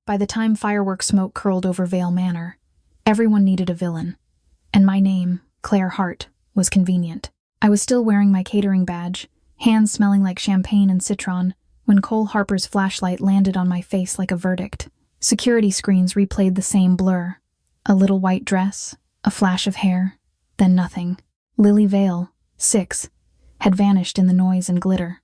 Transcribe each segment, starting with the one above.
By the time fireworks smoke curled over Vale Manor, everyone needed a villain. And my name, Claire Hart, was convenient. I was still wearing my catering badge, hands smelling like champagne and citron, when Cole Harper's flashlight landed on my face like a verdict. Security screens replayed the same blur. A little white dress, a flash of hair, then nothing. Lily Vale, 6, had vanished in the noise and glitter.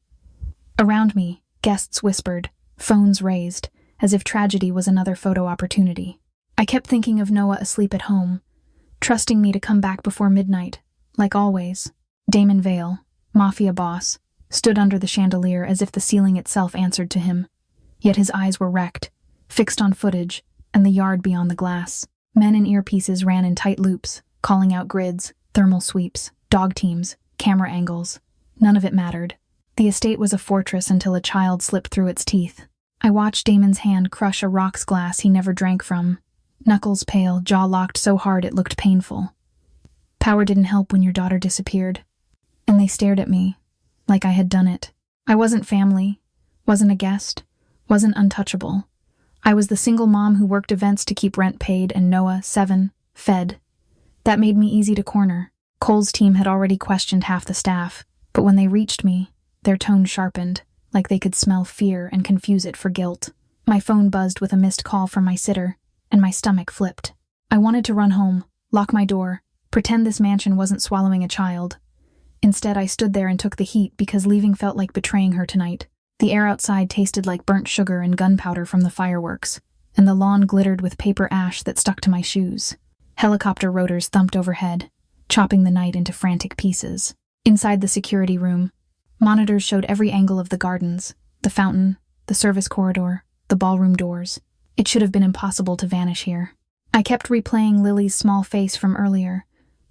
Around me, guests whispered, phones raised, as if tragedy was another photo opportunity. I kept thinking of Noah asleep at home, trusting me to come back before midnight, like always. Damon Vale, Mafia boss, stood under the chandelier as if the ceiling itself answered to him. Yet his eyes were wrecked, fixed on footage, and the yard beyond the glass. Men in earpieces ran in tight loops, calling out grids, thermal sweeps, dog teams, camera angles. None of it mattered. The estate was a fortress until a child slipped through its teeth. I watched Damon's hand crush a rocks glass he never drank from. Knuckles pale, jaw locked so hard it looked painful. Power didn't help when your daughter disappeared. And they stared at me, like I had done it. I wasn't family, wasn't a guest, wasn't untouchable. I was the single mom who worked events to keep rent paid and Noah, 7, fed. That made me easy to corner. Cole's team had already questioned half the staff, but when they reached me, their tone sharpened, like they could smell fear and confuse it for guilt. My phone buzzed with a missed call from my sitter, and my stomach flipped. I wanted to run home, lock my door, pretend this mansion wasn't swallowing a child. Instead, I stood there and took the heat because leaving felt like betraying her tonight. The air outside tasted like burnt sugar and gunpowder from the fireworks, and the lawn glittered with paper ash that stuck to my shoes. Helicopter rotors thumped overhead, chopping the night into frantic pieces. Inside the security room, monitors showed every angle of the gardens, the fountain, the service corridor, the ballroom doors. It should have been impossible to vanish here. I kept replaying Lily's small face from earlier,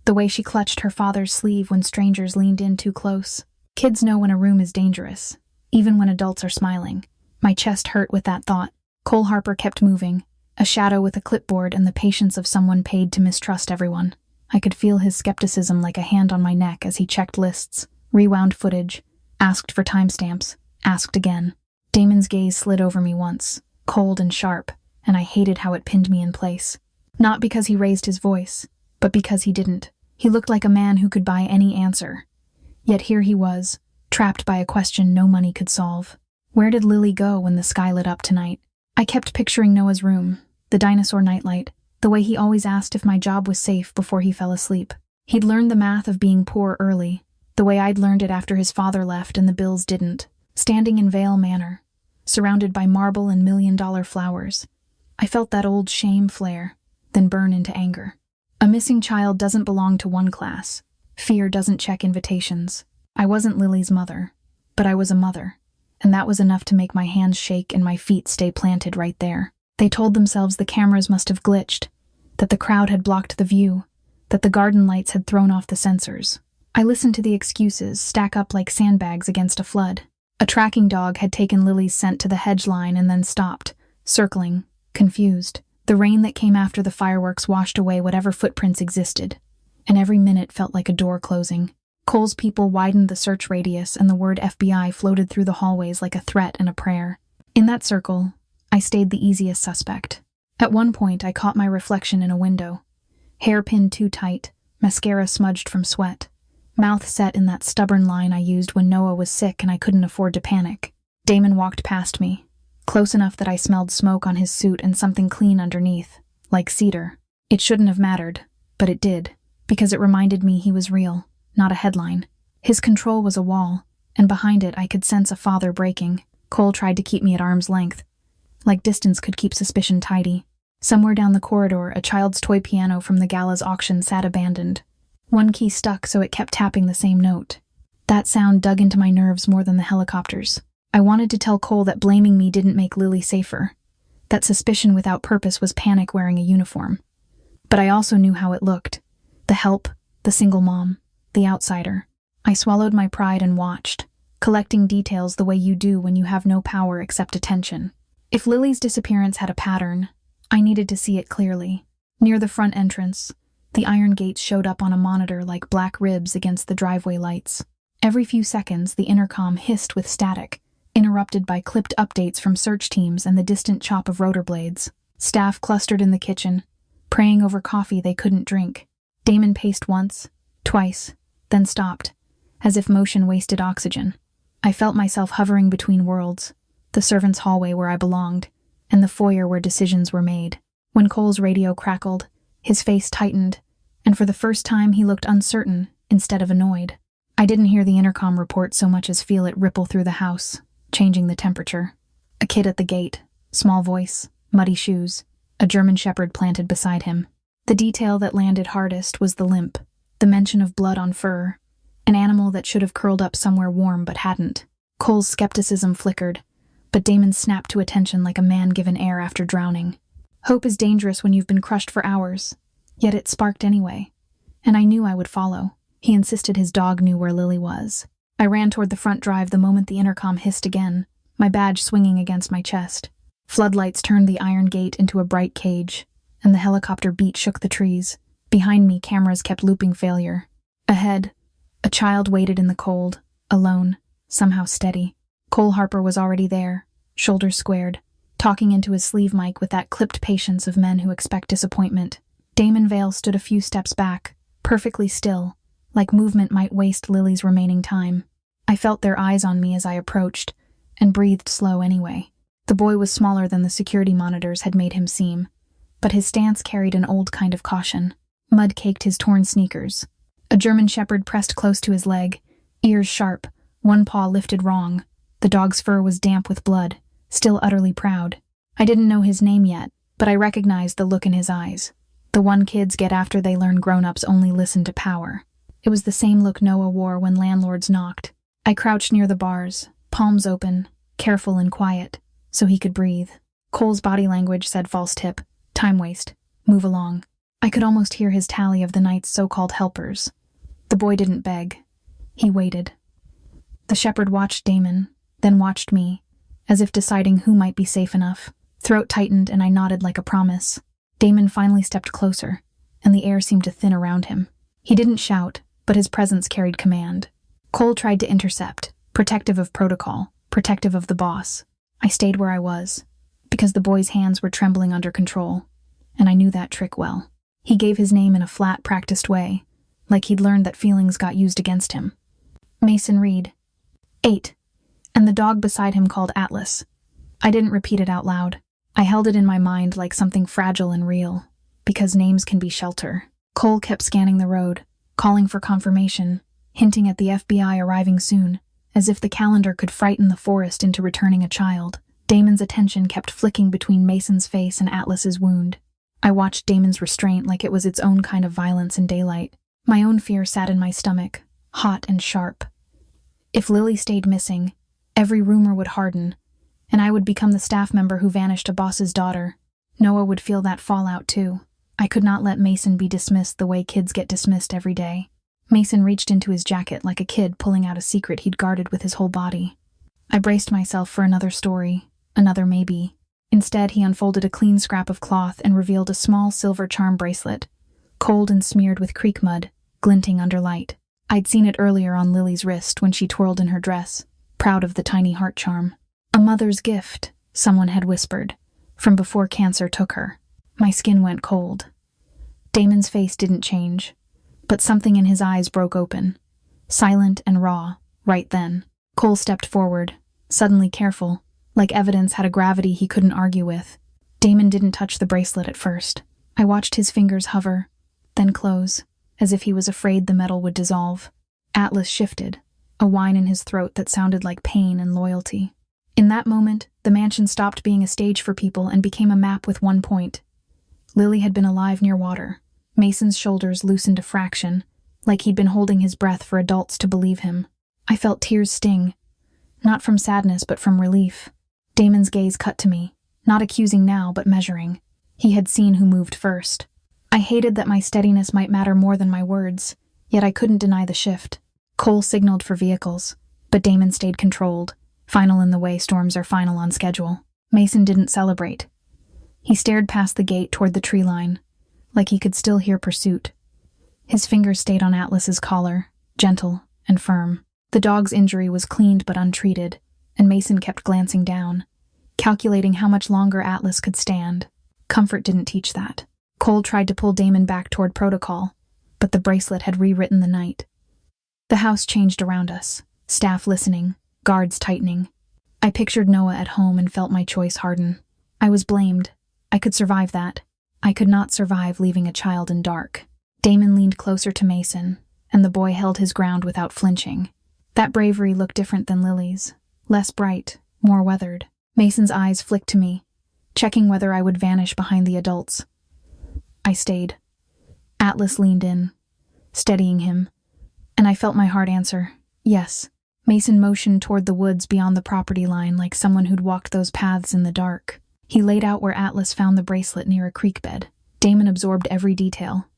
the way she clutched her father's sleeve when strangers leaned in too close. Kids know when a room is dangerous, even when adults are smiling. My chest hurt with that thought. Cole Harper kept moving, a shadow with a clipboard and the patience of someone paid to mistrust everyone. I could feel his skepticism like a hand on my neck as he checked lists, rewound footage, asked for timestamps, asked again. Damon's gaze slid over me once, cold and sharp, and I hated how it pinned me in place. Not because he raised his voice, but because he didn't. He looked like a man who could buy any answer. Yet here he was, trapped by a question no money could solve. Where did Lily go when the sky lit up tonight? I kept picturing Noah's room, the dinosaur nightlight, the way he always asked if my job was safe before he fell asleep. He'd learned the math of being poor early, the way I'd learned it after his father left and the bills didn't. Standing in Vale Manor, surrounded by marble and $1,000,000 flowers, I felt that old shame flare, then burn into anger. A missing child doesn't belong to one class. Fear doesn't check invitations. I wasn't Lily's mother, but I was a mother, and that was enough to make my hands shake and my feet stay planted right there. They told themselves the cameras must have glitched, that the crowd had blocked the view, that the garden lights had thrown off the sensors. I listened to the excuses stack up like sandbags against a flood. A tracking dog had taken Lily's scent to the hedge line and then stopped, circling, confused. The rain that came after the fireworks washed away whatever footprints existed, and every minute felt like a door closing. Cole's people widened the search radius, and the word FBI floated through the hallways like a threat and a prayer. In that circle, I stayed the easiest suspect. At one point, I caught my reflection in a window. Hair pinned too tight, mascara smudged from sweat, mouth set in that stubborn line I used when Noah was sick and I couldn't afford to panic. Damon walked past me, close enough that I smelled smoke on his suit and something clean underneath, like cedar. It shouldn't have mattered, but it did, because it reminded me he was real, not a headline. His control was a wall, and behind it I could sense a father breaking. Cole tried to keep me at arm's length, like distance could keep suspicion tidy. Somewhere down the corridor, a child's toy piano from the gala's auction sat abandoned. One key stuck so it kept tapping the same note. That sound dug into my nerves more than the helicopters. I wanted to tell Cole that blaming me didn't make Lily safer, that suspicion without purpose was panic wearing a uniform. But I also knew how it looked. The help, the single mom, the outsider. I swallowed my pride and watched, collecting details the way you do when you have no power except attention. If Lily's disappearance had a pattern, I needed to see it clearly. Near the front entrance, the iron gates showed up on a monitor like black ribs against the driveway lights. Every few seconds, the intercom hissed with static, interrupted by clipped updates from search teams and the distant chop of rotor blades. Staff clustered in the kitchen, praying over coffee they couldn't drink. Damon paced once, twice, then stopped, as if motion wasted oxygen. I felt myself hovering between worlds, the servants' hallway where I belonged, and the foyer where decisions were made. When Cole's radio crackled, his face tightened, and for the first time he looked uncertain instead of annoyed. I didn't hear the intercom report so much as feel it ripple through the house, changing the temperature. A kid at the gate, small voice, muddy shoes, a German shepherd planted beside him. The detail that landed hardest was the limp, the mention of blood on fur, an animal that should have curled up somewhere warm but hadn't. Cole's skepticism flickered, but Damon snapped to attention like a man given air after drowning. Hope is dangerous when you've been crushed for hours, yet it sparked anyway. And I knew I would follow. He insisted his dog knew where Lily was. I ran toward the front drive the moment the intercom hissed again, my badge swinging against my chest. Floodlights turned the iron gate into a bright cage, and the helicopter beat shook the trees. Behind me, cameras kept looping failure. Ahead, a child waited in the cold, alone, somehow steady. Cole Harper was already there, shoulders squared, talking into his sleeve mic with that clipped patience of men who expect disappointment. Damon Vale stood a few steps back, perfectly still, like movement might waste Lily's remaining time. I felt their eyes on me as I approached, and breathed slow anyway. The boy was smaller than the security monitors had made him seem, but his stance carried an old kind of caution. Mud caked his torn sneakers. A German shepherd pressed close to his leg, ears sharp, one paw lifted wrong. The dog's fur was damp with blood, still utterly proud. I didn't know his name yet, but I recognized the look in his eyes. The one kids get after they learn grown-ups only listen to power. It was the same look Noah wore when landlords knocked. I crouched near the bars, palms open, careful and quiet, so he could breathe. Cole's body language said false tip, time waste, move along. I could almost hear his tally of the night's so-called helpers. The boy didn't beg. He waited. The shepherd watched Damon, then watched me, as if deciding who might be safe enough. Throat tightened and I nodded like a promise. Damon finally stepped closer, and the air seemed to thin around him. He didn't shout, but his presence carried command. Cole tried to intercept, protective of protocol, protective of the boss. I stayed where I was, because the boy's hands were trembling under control, and I knew that trick well. He gave his name in a flat, practiced way, like he'd learned that feelings got used against him. Mason Reed. 8. And the dog beside him called Atlas. I didn't repeat it out loud. I held it in my mind like something fragile and real, because names can be shelter. Cole kept scanning the road, calling for confirmation, hinting at the FBI arriving soon, as if the calendar could frighten the forest into returning a child. Damon's attention kept flicking between Mason's face and Atlas's wound. I watched Damon's restraint like it was its own kind of violence in daylight. My own fear sat in my stomach, hot and sharp. If Lily stayed missing, every rumor would harden, and I would become the staff member who vanished a boss's daughter. Noah would feel that fallout too. I could not let Mason be dismissed the way kids get dismissed every day. Mason reached into his jacket like a kid pulling out a secret he'd guarded with his whole body. I braced myself for another story, another maybe. Instead, he unfolded a clean scrap of cloth and revealed a small silver charm bracelet, cold and smeared with creek mud, glinting under light. I'd seen it earlier on Lily's wrist when she twirled in her dress, proud of the tiny heart charm. A mother's gift, someone had whispered, from before cancer took her. My skin went cold. Damon's face didn't change, but something in his eyes broke open, silent and raw, right then. Cole stepped forward, suddenly careful, like evidence had a gravity he couldn't argue with. Damon didn't touch the bracelet at first. I watched his fingers hover, then close, as if he was afraid the metal would dissolve. Atlas shifted, a whine in his throat that sounded like pain and loyalty. In that moment, the mansion stopped being a stage for people and became a map with one point. Lily had been alive near water. Mason's shoulders loosened a fraction, like he'd been holding his breath for adults to believe him. I felt tears sting, not from sadness but from relief. Damon's gaze cut to me, not accusing now but measuring. He had seen who moved first. I hated that my steadiness might matter more than my words, yet I couldn't deny the shift. Cole signaled for vehicles, but Damon stayed controlled, final in the way storms are final on schedule. Mason didn't celebrate. He stared past the gate toward the tree line, like he could still hear pursuit. His fingers stayed on Atlas's collar, gentle and firm. The dog's injury was cleaned but untreated, and Mason kept glancing down, calculating how much longer Atlas could stand. Comfort didn't teach that. Cole tried to pull Damon back toward protocol, but the bracelet had rewritten the night. The house changed around us, staff listening, guards tightening. I pictured Noah at home and felt my choice harden. I was blamed. I could survive that. I could not survive leaving a child in dark. Damon leaned closer to Mason, and the boy held his ground without flinching. That bravery looked different than Lily's. Less bright, more weathered. Mason's eyes flicked to me, checking whether I would vanish behind the adults. I stayed. Atlas leaned in, steadying him, and I felt my heart answer, yes. Mason motioned toward the woods beyond the property line like someone who'd walked those paths in the dark. He laid out where Atlas found the bracelet near a creek bed. Damon absorbed every detail,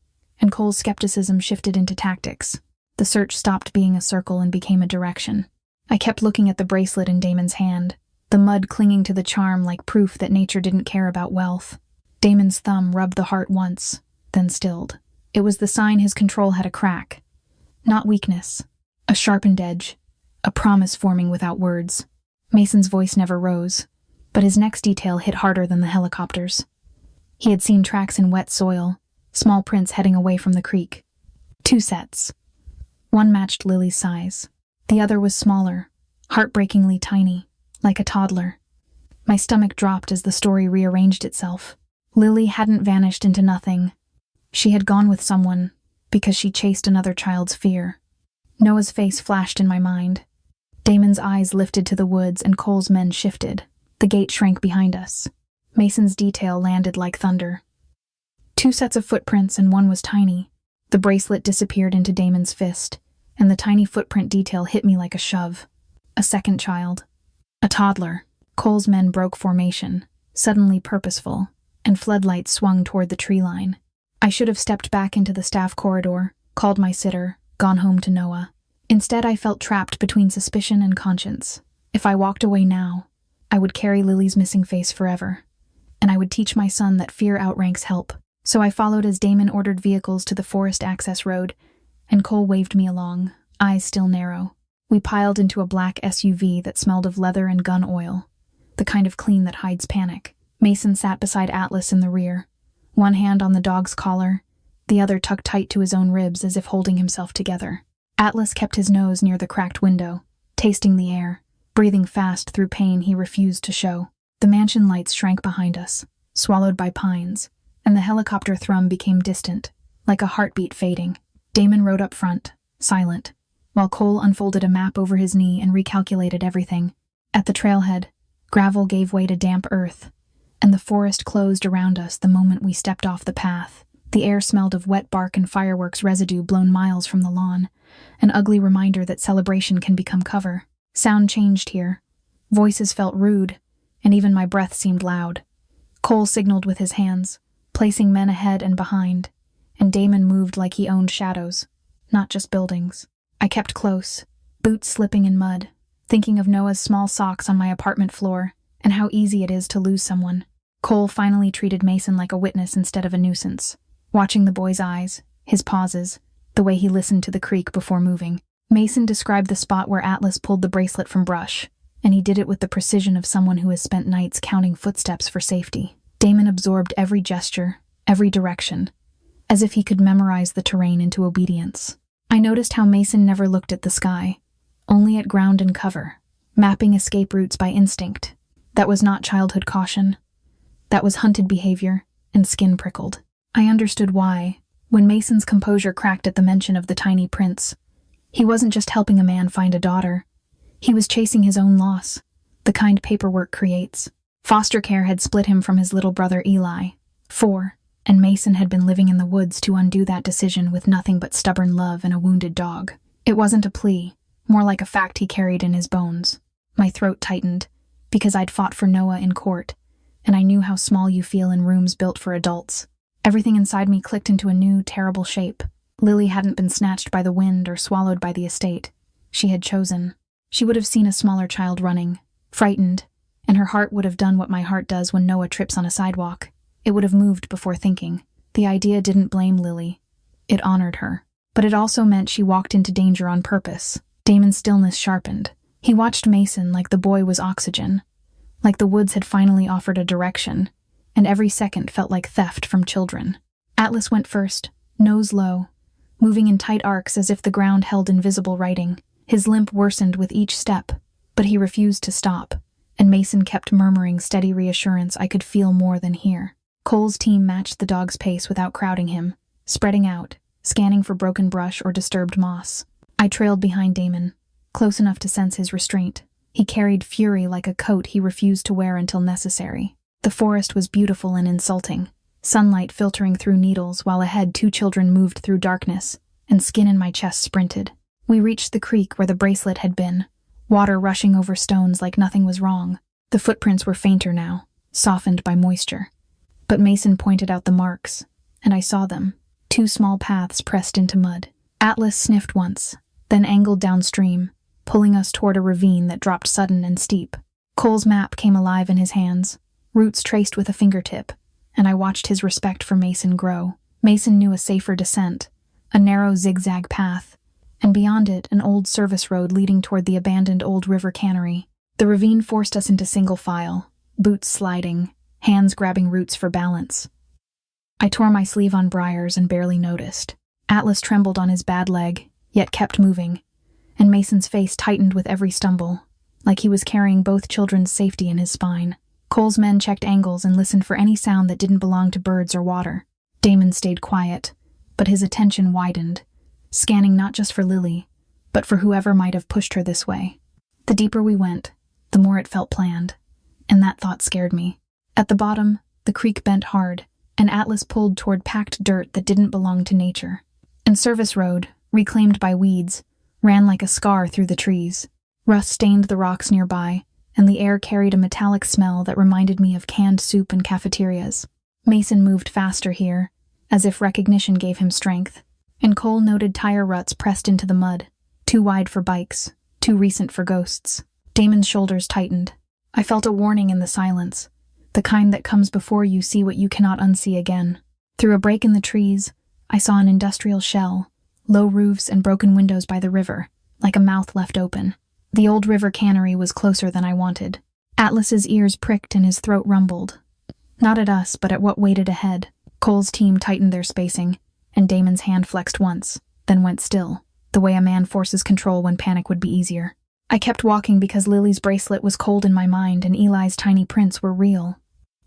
and Cole's skepticism shifted into tactics. The search stopped being a circle and became a direction. I kept looking at the bracelet in Damon's hand, the mud clinging to the charm like proof that nature didn't care about wealth. Damon's thumb rubbed the heart once, then stilled. It was the sign his control had a crack. Not weakness, a sharpened edge, a promise forming without words. Mason's voice never rose, but his next detail hit harder than the helicopters. He had seen tracks in wet soil, small prints heading away from the creek. 2 sets. One matched Lily's size. The other was smaller, heartbreakingly tiny, like a toddler. My stomach dropped as the story rearranged itself. Lily hadn't vanished into nothing. She had gone with someone because she chased another child's fear. Noah's face flashed in my mind. Damon's eyes lifted to the woods and Cole's men shifted. The gate shrank behind us. Mason's detail landed like thunder. 2 sets of footprints and one was tiny. The bracelet disappeared into Damon's fist, and the tiny footprint detail hit me like a shove. A second child. A toddler. Cole's men broke formation, suddenly purposeful, and floodlights swung toward the tree line. I should have stepped back into the staff corridor, called my sitter, gone home to Noah. Instead, I felt trapped between suspicion and conscience. If I walked away now, I would carry Lily's missing face forever, and I would teach my son that fear outranks help. So I followed as Damon ordered vehicles to the forest access road, and Cole waved me along, eyes still narrow. We piled into a black SUV that smelled of leather and gun oil, the kind of clean that hides panic. Mason sat beside Atlas in the rear, one hand on the dog's collar, the other tucked tight to his own ribs as if holding himself together. Atlas kept his nose near the cracked window, tasting the air, breathing fast through pain he refused to show. The mansion lights shrank behind us, swallowed by pines, and the helicopter thrum became distant, like a heartbeat fading. Damon rode up front, silent, while Cole unfolded a map over his knee and recalculated everything. At the trailhead, gravel gave way to damp earth, and the forest closed around us the moment we stepped off the path. The air smelled of wet bark and fireworks residue blown miles from the lawn, an ugly reminder that celebration can become cover. Sound changed here. Voices felt rude, and even my breath seemed loud. Cole signaled with his hands, placing men ahead and behind, and Damon moved like he owned shadows, not just buildings. I kept close, boots slipping in mud, thinking of Noah's small socks on my apartment floor and how easy it is to lose someone. Cole finally treated Mason like a witness instead of a nuisance, watching the boy's eyes, his pauses, the way he listened to the creak before moving. Mason described the spot where Atlas pulled the bracelet from brush, and he did it with the precision of someone who has spent nights counting footsteps for safety. Damon absorbed every gesture, every direction, as if he could memorize the terrain into obedience. I noticed how Mason never looked at the sky, only at ground and cover, mapping escape routes by instinct. That was not childhood caution. That was hunted behavior, and skin prickled. I understood why, when Mason's composure cracked at the mention of the tiny prince. He wasn't just helping a man find a daughter. He was chasing his own loss, the kind paperwork creates. Foster care had split him from his little brother Eli, 4, and Mason had been living in the woods to undo that decision with nothing but stubborn love and a wounded dog. It wasn't a plea, more like a fact he carried in his bones. My throat tightened, because I'd fought for Noah in court, and I knew how small you feel in rooms built for adults. Everything inside me clicked into a new, terrible shape. Lily hadn't been snatched by the wind or swallowed by the estate. She had chosen. She would have seen a smaller child running, frightened, and her heart would have done what my heart does when Noah trips on a sidewalk. It would have moved before thinking. The idea didn't blame Lily. It honored her. But it also meant she walked into danger on purpose. Damon's stillness sharpened, He watched Mason like the boy was oxygen, like the woods had finally offered a direction, and every second felt like theft from children. Atlas went first, nose low, moving in tight arcs as if the ground held invisible writing. His limp worsened with each step, but he refused to stop, and Mason kept murmuring steady reassurance I could feel more than hear. Cole's team matched the dog's pace without crowding him, spreading out, scanning for broken brush or disturbed moss. I trailed behind Damon, close enough to sense his restraint. He carried fury like a coat he refused to wear until necessary. The forest was beautiful and insulting, sunlight filtering through needles while ahead 2 children moved through darkness, and skin in my chest sprinted. We reached the creek where the bracelet had been, water rushing over stones like nothing was wrong. The footprints were fainter now, softened by moisture. But Mason pointed out the marks, and I saw them, 2 small paths pressed into mud. Atlas sniffed once, then angled downstream, pulling us toward a ravine that dropped sudden and steep. Cole's map came alive in his hands, roots traced with a fingertip, and I watched his respect for Mason grow. Mason knew a safer descent, a narrow zigzag path, and beyond it an old service road leading toward the abandoned old river cannery. The ravine forced us into single file, boots sliding, hands grabbing roots for balance. I tore my sleeve on briars and barely noticed. Atlas trembled on his bad leg, yet kept moving, and Mason's face tightened with every stumble, like he was carrying both children's safety in his spine. Cole's men checked angles and listened for any sound that didn't belong to birds or water. Damon stayed quiet, but his attention widened, scanning not just for Lily, but for whoever might have pushed her this way. The deeper we went, the more it felt planned, and that thought scared me. At the bottom, the creek bent hard, and Atlas pulled toward packed dirt that didn't belong to nature. And Service Road, reclaimed by weeds, ran like a scar through the trees. Rust stained the rocks nearby, and the air carried a metallic smell that reminded me of canned soup in cafeterias. Mason moved faster here, as if recognition gave him strength, and Cole noted tire ruts pressed into the mud, too wide for bikes, too recent for ghosts. Damon's shoulders tightened. I felt a warning in the silence, the kind that comes before you see what you cannot unsee again. Through a break in the trees, I saw an industrial shell, low roofs and broken windows by the river, like a mouth left open. The old river cannery was closer than I wanted. Atlas's ears pricked and his throat rumbled. Not at us, but at what waited ahead. Cole's team tightened their spacing, and Damon's hand flexed once, then went still, the way a man forces control when panic would be easier. I kept walking because Lily's bracelet was cold in my mind and Eli's tiny prints were real.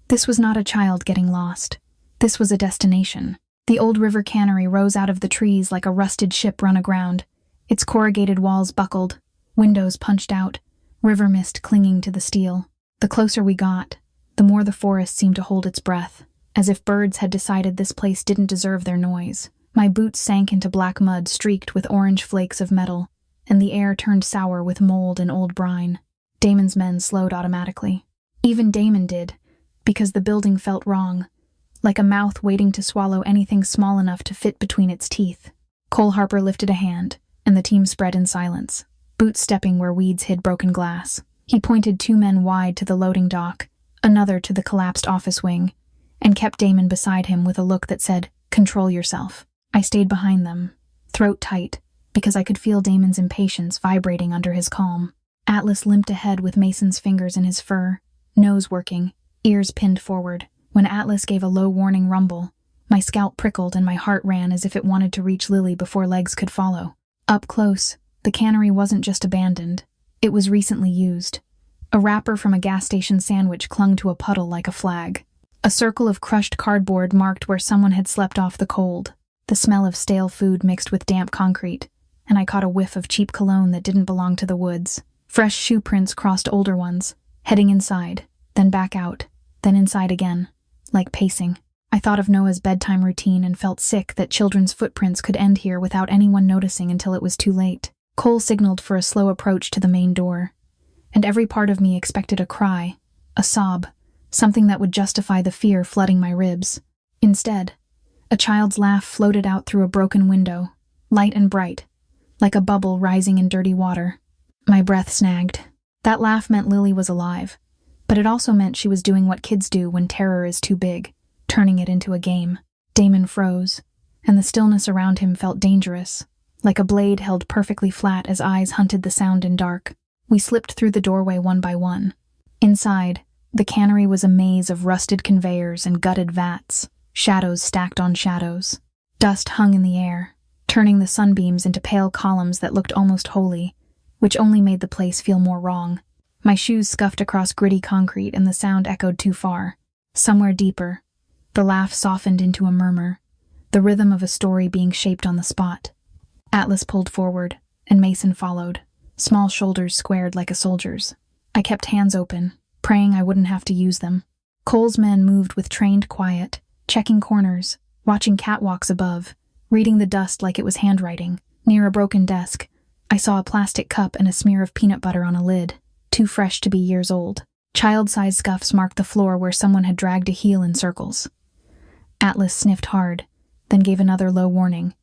This was not a child getting lost. This was a destination. The old river cannery rose out of the trees like a rusted ship run aground, its corrugated walls buckled, windows punched out, river mist clinging to the steel. The closer we got, the more the forest seemed to hold its breath, as if birds had decided this place didn't deserve their noise. My boots sank into black mud streaked with orange flakes of metal, and the air turned sour with mold and old brine. Damon's men slowed automatically. Even Damon did, because the building felt wrong, like a mouth waiting to swallow anything small enough to fit between its teeth. Cole Harper lifted a hand, and the team spread in silence, boots stepping where weeds hid broken glass. He pointed 2 men wide to the loading dock, another to the collapsed office wing, and kept Damon beside him with a look that said, "Control yourself." I stayed behind them, throat tight, because I could feel Damon's impatience vibrating under his calm. Atlas limped ahead with Mason's fingers in his fur, nose working, ears pinned forward. When Atlas gave a low warning rumble, my scalp prickled and my heart ran as if it wanted to reach Lily before legs could follow. Up close, the cannery wasn't just abandoned, it was recently used. A wrapper from a gas station sandwich clung to a puddle like a flag. A circle of crushed cardboard marked where someone had slept off the cold, the smell of stale food mixed with damp concrete, and I caught a whiff of cheap cologne that didn't belong to the woods. Fresh shoe prints crossed older ones, heading inside, then back out, then inside again, like pacing. I thought of Noah's bedtime routine and felt sick that children's footprints could end here without anyone noticing until it was too late. Cole signaled for a slow approach to the main door, and every part of me expected a cry, a sob, something that would justify the fear flooding my ribs. Instead, a child's laugh floated out through a broken window, light and bright, like a bubble rising in dirty water. My breath snagged. That laugh meant Lily was alive, but it also meant she was doing what kids do when terror is too big, turning it into a game. Damon froze, and the stillness around him felt dangerous, like a blade held perfectly flat as eyes hunted the sound in dark. We slipped through the doorway one by one. Inside, the cannery was a maze of rusted conveyors and gutted vats, shadows stacked on shadows. Dust hung in the air, turning the sunbeams into pale columns that looked almost holy, which only made the place feel more wrong. My shoes scuffed across gritty concrete and the sound echoed too far. Somewhere deeper, the laugh softened into a murmur, the rhythm of a story being shaped on the spot. Atlas pulled forward, and Mason followed, small shoulders squared like a soldier's. I kept hands open, praying I wouldn't have to use them. Cole's men moved with trained quiet, checking corners, watching catwalks above, reading the dust like it was handwriting. Near a broken desk, I saw a plastic cup and a smear of peanut butter on a lid, too fresh to be years old. Child-sized scuffs marked the floor where someone had dragged a heel in circles. Atlas sniffed hard, then gave another low warning,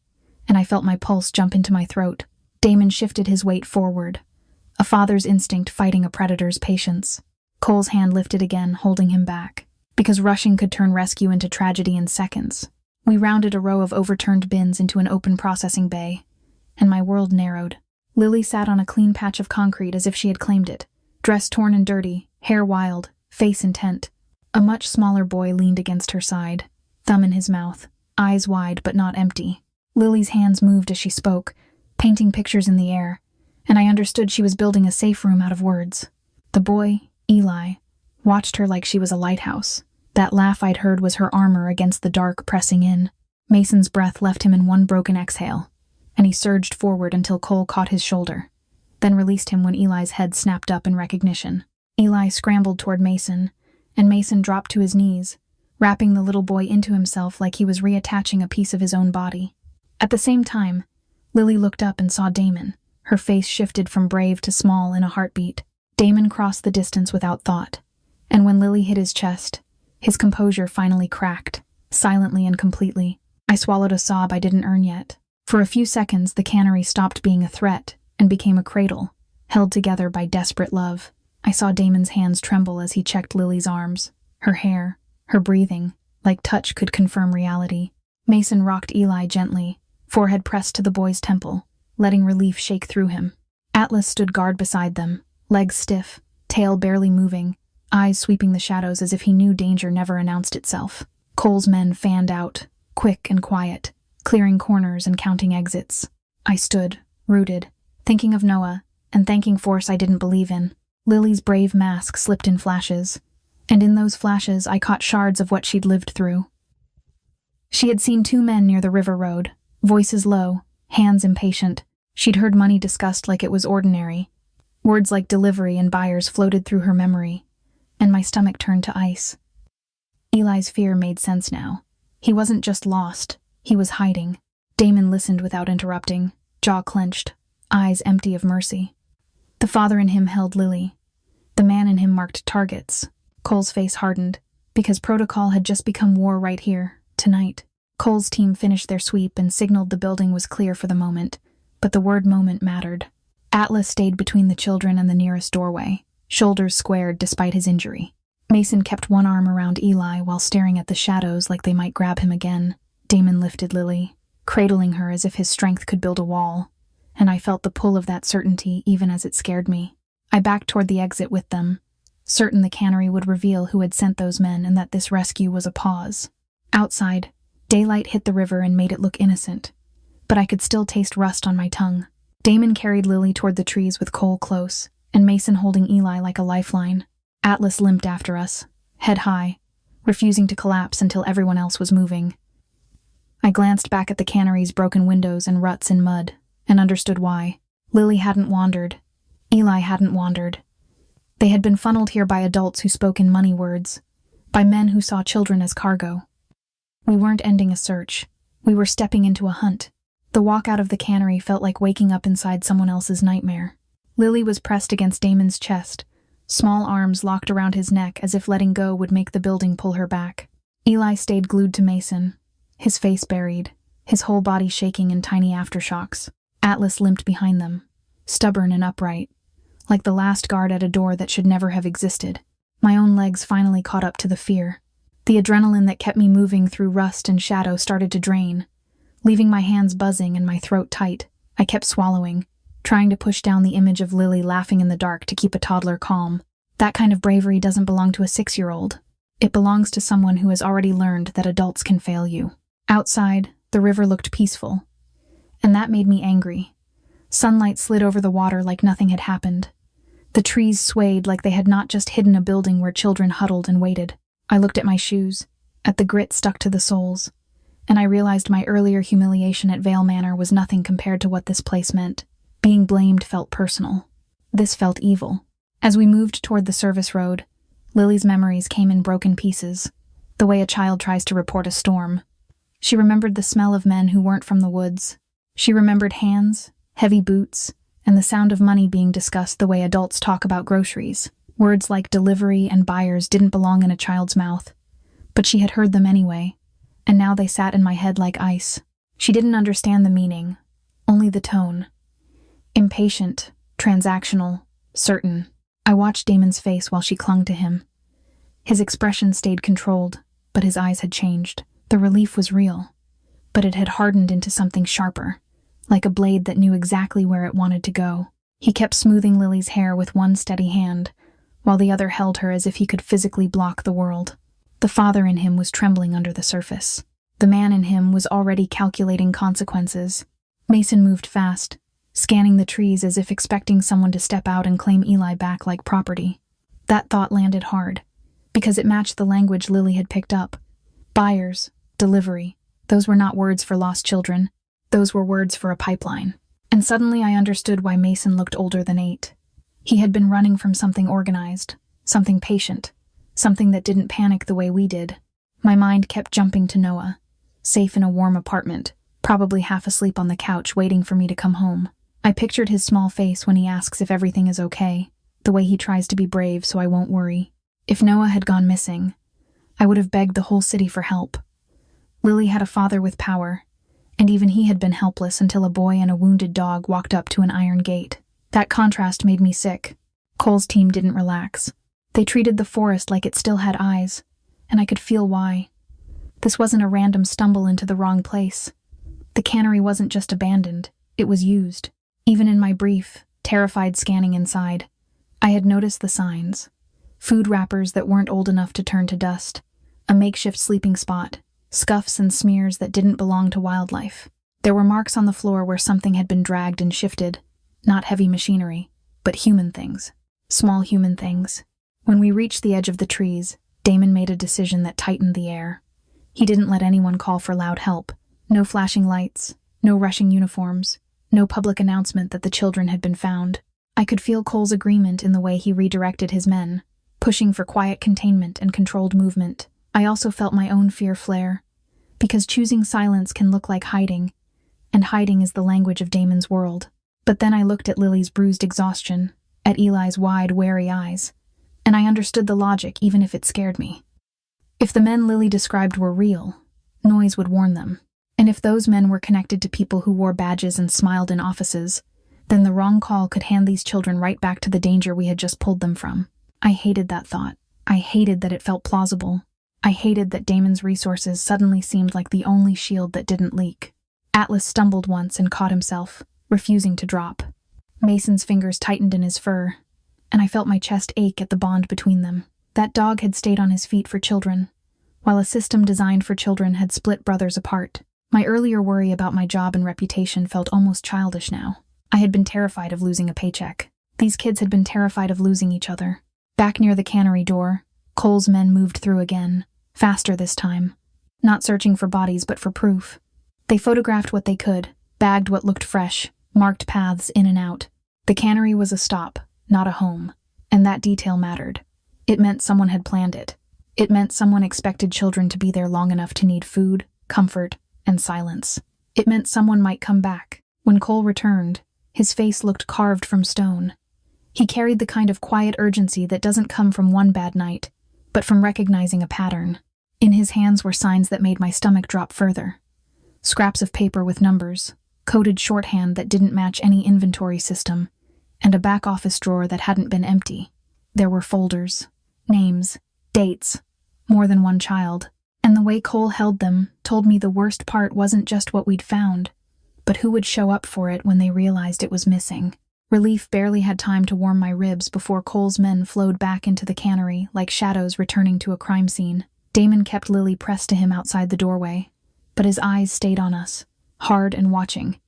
and I felt my pulse jump into my throat. Damon shifted his weight forward, a father's instinct fighting a predator's patience. Cole's hand lifted again, holding him back, because rushing could turn rescue into tragedy in seconds. We rounded a row of overturned bins into an open processing bay, and my world narrowed. Lily sat on a clean patch of concrete as if she had claimed it, dress torn and dirty, hair wild, face intent. A much smaller boy leaned against her side, thumb in his mouth, eyes wide but not empty. Lily's hands moved as she spoke, painting pictures in the air, and I understood she was building a safe room out of words. The boy, Eli, watched her like she was a lighthouse. That laugh I'd heard was her armor against the dark pressing in. Mason's breath left him in one broken exhale, and he surged forward until Cole caught his shoulder, then released him when Eli's head snapped up in recognition. Eli scrambled toward Mason, and Mason dropped to his knees, wrapping the little boy into himself like he was reattaching a piece of his own body. At the same time, Lily looked up and saw Damon. Her face shifted from brave to small in a heartbeat. Damon crossed the distance without thought, and when Lily hit his chest, his composure finally cracked, silently and completely. I swallowed a sob I didn't earn yet. For a few seconds, the cannery stopped being a threat and became a cradle, held together by desperate love. I saw Damon's hands tremble as he checked Lily's arms, her hair, her breathing, like touch could confirm reality. Mason rocked Eli gently, forehead pressed to the boy's temple, letting relief shake through him. Atlas stood guard beside them, legs stiff, tail barely moving, eyes sweeping the shadows as if he knew danger never announced itself. Cole's men fanned out, quick and quiet, clearing corners and counting exits. I stood, rooted, thinking of Noah, and thanking force I didn't believe in. Lily's brave mask slipped in flashes, and in those flashes I caught shards of what she'd lived through. She had seen two men near the river road, voices low, hands impatient. She'd heard money discussed like it was ordinary. Words like delivery and buyers floated through her memory, and my stomach turned to ice. Eli's fear made sense now. He wasn't just lost, he was hiding. Damon listened without interrupting, jaw clenched, eyes empty of mercy. The father in him held Lily. The man in him marked targets. Cole's face hardened, because protocol had just become war right here, tonight. Cole's team finished their sweep and signaled the building was clear for the moment, but the word moment mattered. Atlas stayed between the children and the nearest doorway, shoulders squared despite his injury. Mason kept one arm around Eli while staring at the shadows like they might grab him again. Damon lifted Lily, cradling her as if his strength could build a wall, and I felt the pull of that certainty even as it scared me. I backed toward the exit with them, certain the cannery would reveal who had sent those men and that this rescue was a pause. Outside, daylight hit the river and made it look innocent, but I could still taste rust on my tongue. Damon carried Lily toward the trees with Cole close, and Mason holding Eli like a lifeline. Atlas limped after us, head high, refusing to collapse until everyone else was moving. I glanced back at the cannery's broken windows and ruts in mud, and understood why. Lily hadn't wandered. Eli hadn't wandered. They had been funneled here by adults who spoke in money words, by men who saw children as cargo. We weren't ending a search. We were stepping into a hunt. The walk out of the cannery felt like waking up inside someone else's nightmare. Lily was pressed against Damon's chest, small arms locked around his neck as if letting go would make the building pull her back. Eli stayed glued to Mason, his face buried, his whole body shaking in tiny aftershocks. Atlas limped behind them, stubborn and upright, like the last guard at a door that should never have existed. My own legs finally caught up to the fear. The adrenaline that kept me moving through rust and shadow started to drain, leaving my hands buzzing and my throat tight. I kept swallowing, trying to push down the image of Lily laughing in the dark to keep a toddler calm. That kind of bravery doesn't belong to a 6-year-old. It belongs to someone who has already learned that adults can fail you. Outside, the river looked peaceful, and that made me angry. Sunlight slid over the water like nothing had happened. The trees swayed like they had not just hidden a building where children huddled and waited. I looked at my shoes, at the grit stuck to the soles, and I realized my earlier humiliation at Vale Manor was nothing compared to what this place meant. Being blamed felt personal. This felt evil. As we moved toward the service road, Lily's memories came in broken pieces, the way a child tries to report a storm. She remembered the smell of men who weren't from the woods. She remembered hands, heavy boots, and the sound of money being discussed the way adults talk about groceries. Words like delivery and buyers didn't belong in a child's mouth, but she had heard them anyway, and now they sat in my head like ice. She didn't understand the meaning, only the tone. Impatient, transactional, certain. I watched Damon's face while she clung to him. His expression stayed controlled, but his eyes had changed. The relief was real, but it had hardened into something sharper, like a blade that knew exactly where it wanted to go. He kept smoothing Lily's hair with one steady hand, while the other held her as if he could physically block the world. The father in him was trembling under the surface. The man in him was already calculating consequences. Mason moved fast, scanning the trees as if expecting someone to step out and claim Eli back like property. That thought landed hard, because it matched the language Lily had picked up. Buyers, delivery, those were not words for lost children. Those were words for a pipeline. And suddenly I understood why Mason looked older than 8. He had been running from something organized, something patient, something that didn't panic the way we did. My mind kept jumping to Noah, safe in a warm apartment, probably half asleep on the couch waiting for me to come home. I pictured his small face when he asks if everything is okay, the way he tries to be brave so I won't worry. If Noah had gone missing, I would have begged the whole city for help. Lily had a father with power, and even he had been helpless until a boy and a wounded dog walked up to an iron gate. That contrast made me sick. Cole's team didn't relax. They treated the forest like it still had eyes, and I could feel why. This wasn't a random stumble into the wrong place. The cannery wasn't just abandoned, it was used. Even in my brief, terrified scanning inside, I had noticed the signs. Food wrappers that weren't old enough to turn to dust, a makeshift sleeping spot, scuffs and smears that didn't belong to wildlife. There were marks on the floor where something had been dragged and shifted, not heavy machinery, but human things, small human things. When we reached the edge of the trees, Damon made a decision that tightened the air. He didn't let anyone call for loud help. No flashing lights, no rushing uniforms, no public announcement that the children had been found. I could feel Cole's agreement in the way he redirected his men, pushing for quiet containment and controlled movement. I also felt my own fear flare, because choosing silence can look like hiding, and hiding is the language of Damon's world. But then I looked at Lily's bruised exhaustion, at Eli's wide, wary eyes, and I understood the logic even if it scared me. If the men Lily described were real, noise would warn them. And if those men were connected to people who wore badges and smiled in offices, then the wrong call could hand these children right back to the danger we had just pulled them from. I hated that thought. I hated that it felt plausible. I hated that Damon's resources suddenly seemed like the only shield that didn't leak. Atlas stumbled once and caught himself, refusing to drop. Mason's fingers tightened in his fur, and I felt my chest ache at the bond between them. That dog had stayed on his feet for children, while a system designed for children had split brothers apart. My earlier worry about my job and reputation felt almost childish now. I had been terrified of losing a paycheck. These kids had been terrified of losing each other. Back near the cannery door, Cole's men moved through again, faster this time. Not searching for bodies, but for proof. They photographed what they could, bagged what looked fresh, marked paths in and out. The cannery was a stop, not a home, and that detail mattered. It meant someone had planned it. It meant someone expected children to be there long enough to need food, comfort, and silence. It meant someone might come back. When Cole returned, his face looked carved from stone. He carried the kind of quiet urgency that doesn't come from one bad night, but from recognizing a pattern. In his hands were signs that made my stomach drop further. Scraps of paper with numbers, coded shorthand that didn't match any inventory system, and a back office drawer that hadn't been empty. There were folders, names, dates, more than one child. And the way Cole held them told me the worst part wasn't just what we'd found, but who would show up for it when they realized it was missing? Relief barely had time to warm my ribs before Cole's men flowed back into the cannery like shadows returning to a crime scene. Damon kept Lily pressed to him outside the doorway, but his eyes stayed on us, hard and watching,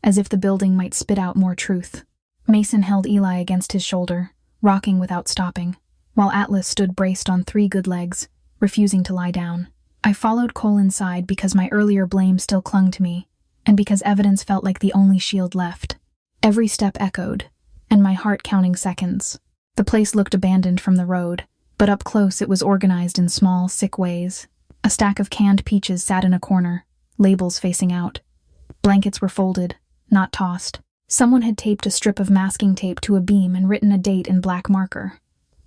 as if the building might spit out more truth. Mason held Eli against his shoulder, rocking without stopping, while Atlas stood braced on 3 good legs, refusing to lie down. I followed Cole inside because my earlier blame still clung to me, and because evidence felt like the only shield left. Every step echoed, and my heart counting seconds. The place looked abandoned from the road, but up close it was organized in small, sick ways. A stack of canned peaches sat in a corner, labels facing out. Blankets were folded, not tossed. Someone had taped a strip of masking tape to a beam and written a date in black marker.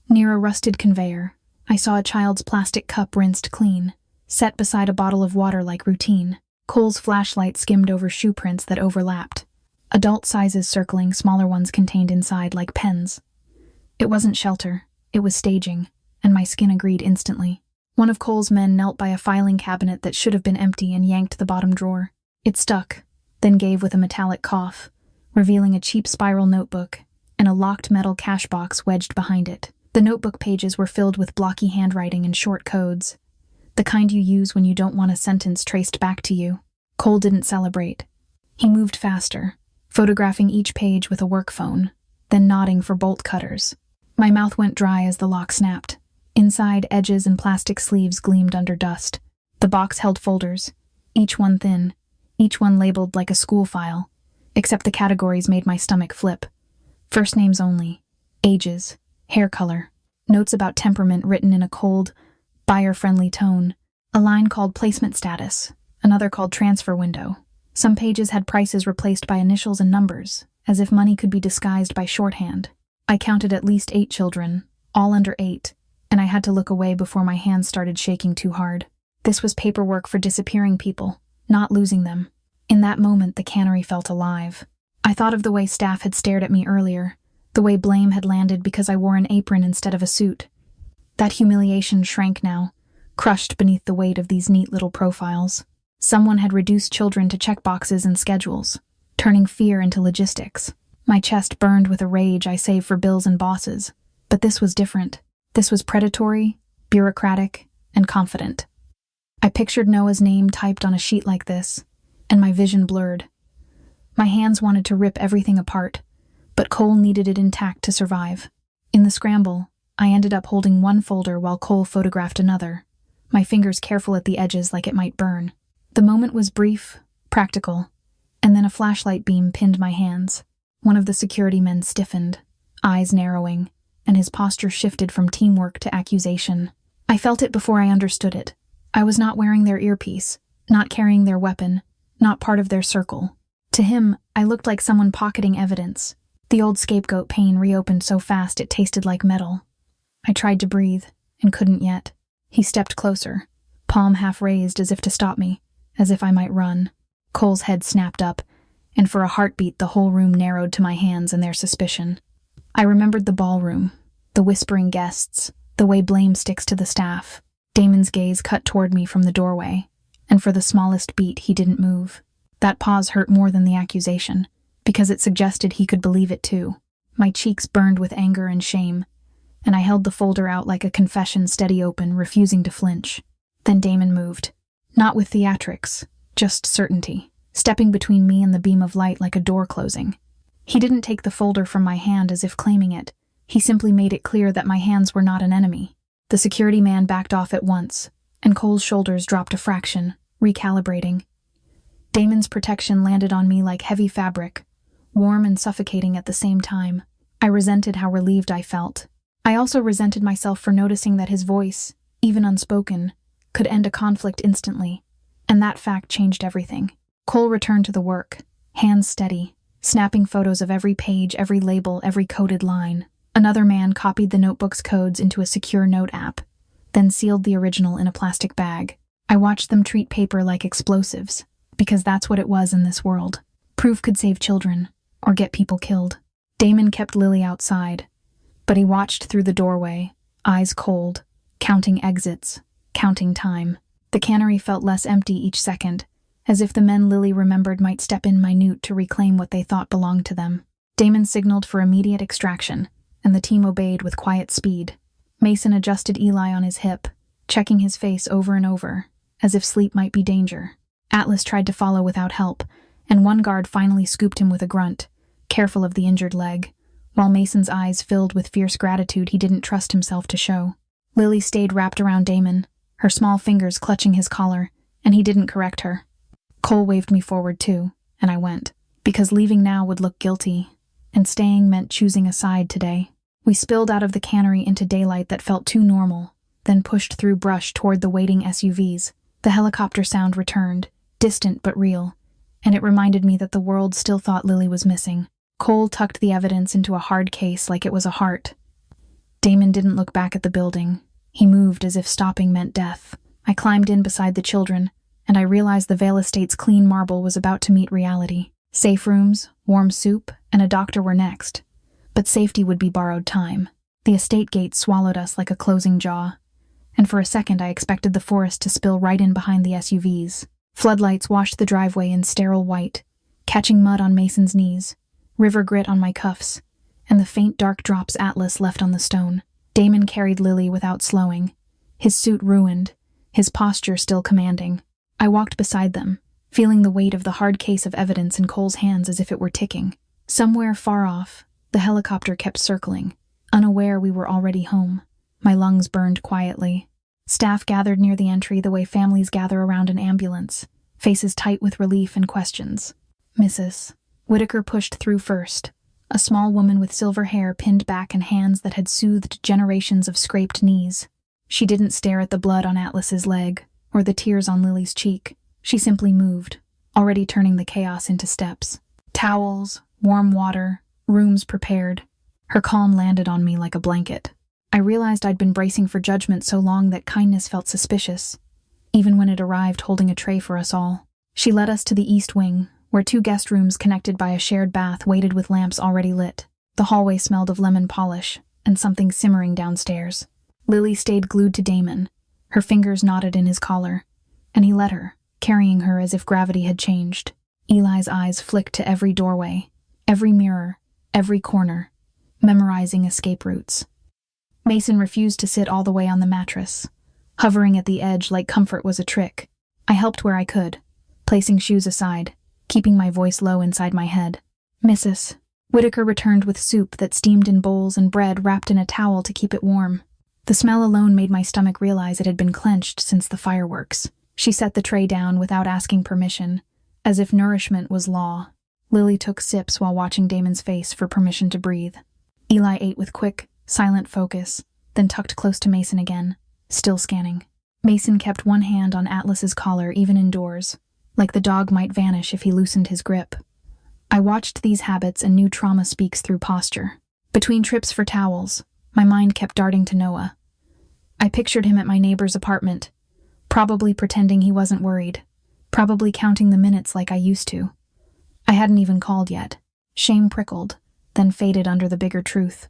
Near a rusted conveyor, I saw a child's plastic cup rinsed clean, set beside a bottle of water like routine. Cole's flashlight skimmed over shoe prints that overlapped. Adult sizes circling, smaller ones contained inside like pens. It wasn't shelter, it was staging, and my skin agreed instantly. One of Cole's men knelt by a filing cabinet that should have been empty and yanked the bottom drawer. It stuck, then gave with a metallic cough, revealing a cheap spiral notebook and a locked metal cash box wedged behind it. The notebook pages were filled with blocky handwriting and short codes, the kind you use when you don't want a sentence traced back to you. Cole didn't celebrate. He moved faster, photographing each page with a work phone, then nodding for bolt cutters. My mouth went dry as the lock snapped. Inside, edges and plastic sleeves gleamed under dust. The box held folders, each one thin, each one labeled like a school file, except the categories made my stomach flip. First names only, ages, hair color, notes about temperament written in a cold, buyer-friendly tone, a line called placement status, another called transfer window. Some pages had prices replaced by initials and numbers, as if money could be disguised by shorthand. I counted at least 8 children, all under 8, and I had to look away before my hands started shaking too hard. This was paperwork for disappearing people, not losing them. In that moment, the cannery felt alive. I thought of the way staff had stared at me earlier, the way blame had landed because I wore an apron instead of a suit. That humiliation shrank now, crushed beneath the weight of these neat little profiles. Someone had reduced children to checkboxes and schedules, turning fear into logistics. My chest burned with a rage I saved for bills and bosses, but this was different. This was predatory, bureaucratic, and confident. I pictured Noah's name typed on a sheet like this, and my vision blurred. My hands wanted to rip everything apart, but Cole needed it intact to survive. In the scramble, I ended up holding one folder while Cole photographed another, my fingers careful at the edges like it might burn. The moment was brief, practical, and then a flashlight beam pinned my hands. One of the security men stiffened, eyes narrowing, and his posture shifted from teamwork to accusation. I felt it before I understood it. I was not wearing their earpiece, not carrying their weapon, not part of their circle. To him, I looked like someone pocketing evidence. The old scapegoat pain reopened so fast it tasted like metal. I tried to breathe, and couldn't yet. He stepped closer, palm half raised as if to stop me, as if I might run. Cole's head snapped up, and for a heartbeat the whole room narrowed to my hands and their suspicion. I remembered the ballroom, the whispering guests, the way blame sticks to the staff. Damon's gaze cut toward me from the doorway, and for the smallest beat he didn't move. That pause hurt more than the accusation, because it suggested he could believe it too. My cheeks burned with anger and shame, and I held the folder out like a confession steady open, refusing to flinch. Then Damon moved. Not with theatrics, just certainty, stepping between me and the beam of light like a door closing. He didn't take the folder from my hand as if claiming it. He simply made it clear that my hands were not an enemy. The security man backed off at once, and Cole's shoulders dropped a fraction, recalibrating. Damon's protection landed on me like heavy fabric, warm and suffocating at the same time. I resented how relieved I felt. I also resented myself for noticing that his voice, even unspoken, could end a conflict instantly, and that fact changed everything. Cole returned to the work, hands steady, snapping photos of every page, every label, every coded line. Another man copied the notebook's codes into a secure note app, then sealed the original in a plastic bag. I watched them treat paper like explosives, because that's what it was in this world. Proof could save children, or get people killed. Damon kept Lily outside, but he watched through the doorway, eyes cold, counting exits, counting time. The cannery felt less empty each second, as if the men Lily remembered might step in minute to reclaim what they thought belonged to them. Damon signaled for immediate extraction, and the team obeyed with quiet speed. Mason adjusted Eli on his hip, checking his face over and over, as if sleep might be danger. Atlas tried to follow without help, and one guard finally scooped him with a grunt, careful of the injured leg, while Mason's eyes filled with fierce gratitude he didn't trust himself to show. Lily stayed wrapped around Damon, her small fingers clutching his collar, and he didn't correct her. Cole waved me forward too, and I went, because leaving now would look guilty, and staying meant choosing a side today. We spilled out of the cannery into daylight that felt too normal, then pushed through brush toward the waiting SUVs. The helicopter sound returned, distant but real, and it reminded me that the world still thought Lily was missing. Cole tucked the evidence into a hard case like it was a heart. Damon didn't look back at the building. He moved as if stopping meant death. I climbed in beside the children, and I realized the Vale Estate's clean marble was about to meet reality. Safe rooms, warm soup, and a doctor were next. But safety would be borrowed time. The estate gate swallowed us like a closing jaw, and for a second I expected the forest to spill right in behind the SUVs. Floodlights washed the driveway in sterile white, catching mud on Mason's knees, river grit on my cuffs, and the faint dark drops Atlas left on the stone. Damon carried Lily without slowing, his suit ruined, his posture still commanding. I walked beside them, feeling the weight of the hard case of evidence in Cole's hands as if it were ticking. Somewhere far off, the helicopter kept circling, unaware we were already home. My lungs burned quietly. Staff gathered near the entry the way families gather around an ambulance, faces tight with relief and questions. Mrs. Whitaker pushed through first, a small woman with silver hair pinned back and hands that had soothed generations of scraped knees. She didn't stare at the blood on Atlas's leg, or the tears on Lily's cheek. She simply moved, already turning the chaos into steps. Towels, warm water, rooms prepared. Her calm landed on me like a blanket. I realized I'd been bracing for judgment so long that kindness felt suspicious, even when it arrived holding a tray for us all. She led us to the east wing, where 2 guest rooms connected by a shared bath waited with lamps already lit. The hallway smelled of lemon polish, and something simmering downstairs. Lily stayed glued to Damon, her fingers knotted in his collar, and he let her, carrying her as if gravity had changed. Eli's eyes flicked to every doorway, every mirror, every corner, memorizing escape routes. Mason refused to sit all the way on the mattress, hovering at the edge like comfort was a trick. I helped where I could, placing shoes aside, keeping my voice low inside my head. Mrs. Whitaker returned with soup that steamed in bowls and bread wrapped in a towel to keep it warm. The smell alone made my stomach realize it had been clenched since the fireworks. She set the tray down without asking permission, as if nourishment was law. Lily took sips while watching Damon's face for permission to breathe. Eli ate with quick, silent focus, then tucked close to Mason again, still scanning. Mason kept one hand on Atlas's collar even indoors, like the dog might vanish if he loosened his grip. I watched these habits and knew trauma speaks through posture. Between trips for towels, my mind kept darting to Noah. I pictured him at my neighbor's apartment, probably pretending he wasn't worried, probably counting the minutes like I used to. I hadn't even called yet. Shame prickled, then faded under the bigger truth.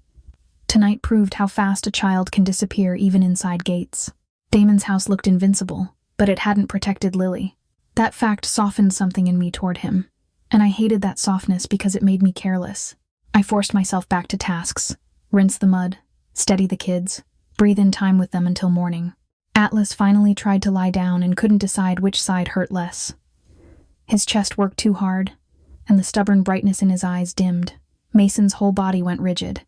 Tonight proved how fast a child can disappear even inside gates. Damon's house looked invincible, but it hadn't protected Lily. That fact softened something in me toward him, and I hated that softness because it made me careless. I forced myself back to tasks, rinse the mud, steady the kids, breathe in time with them until morning. Atlas finally tried to lie down and couldn't decide which side hurt less. His chest worked too hard, and the stubborn brightness in his eyes dimmed. Mason's whole body went rigid.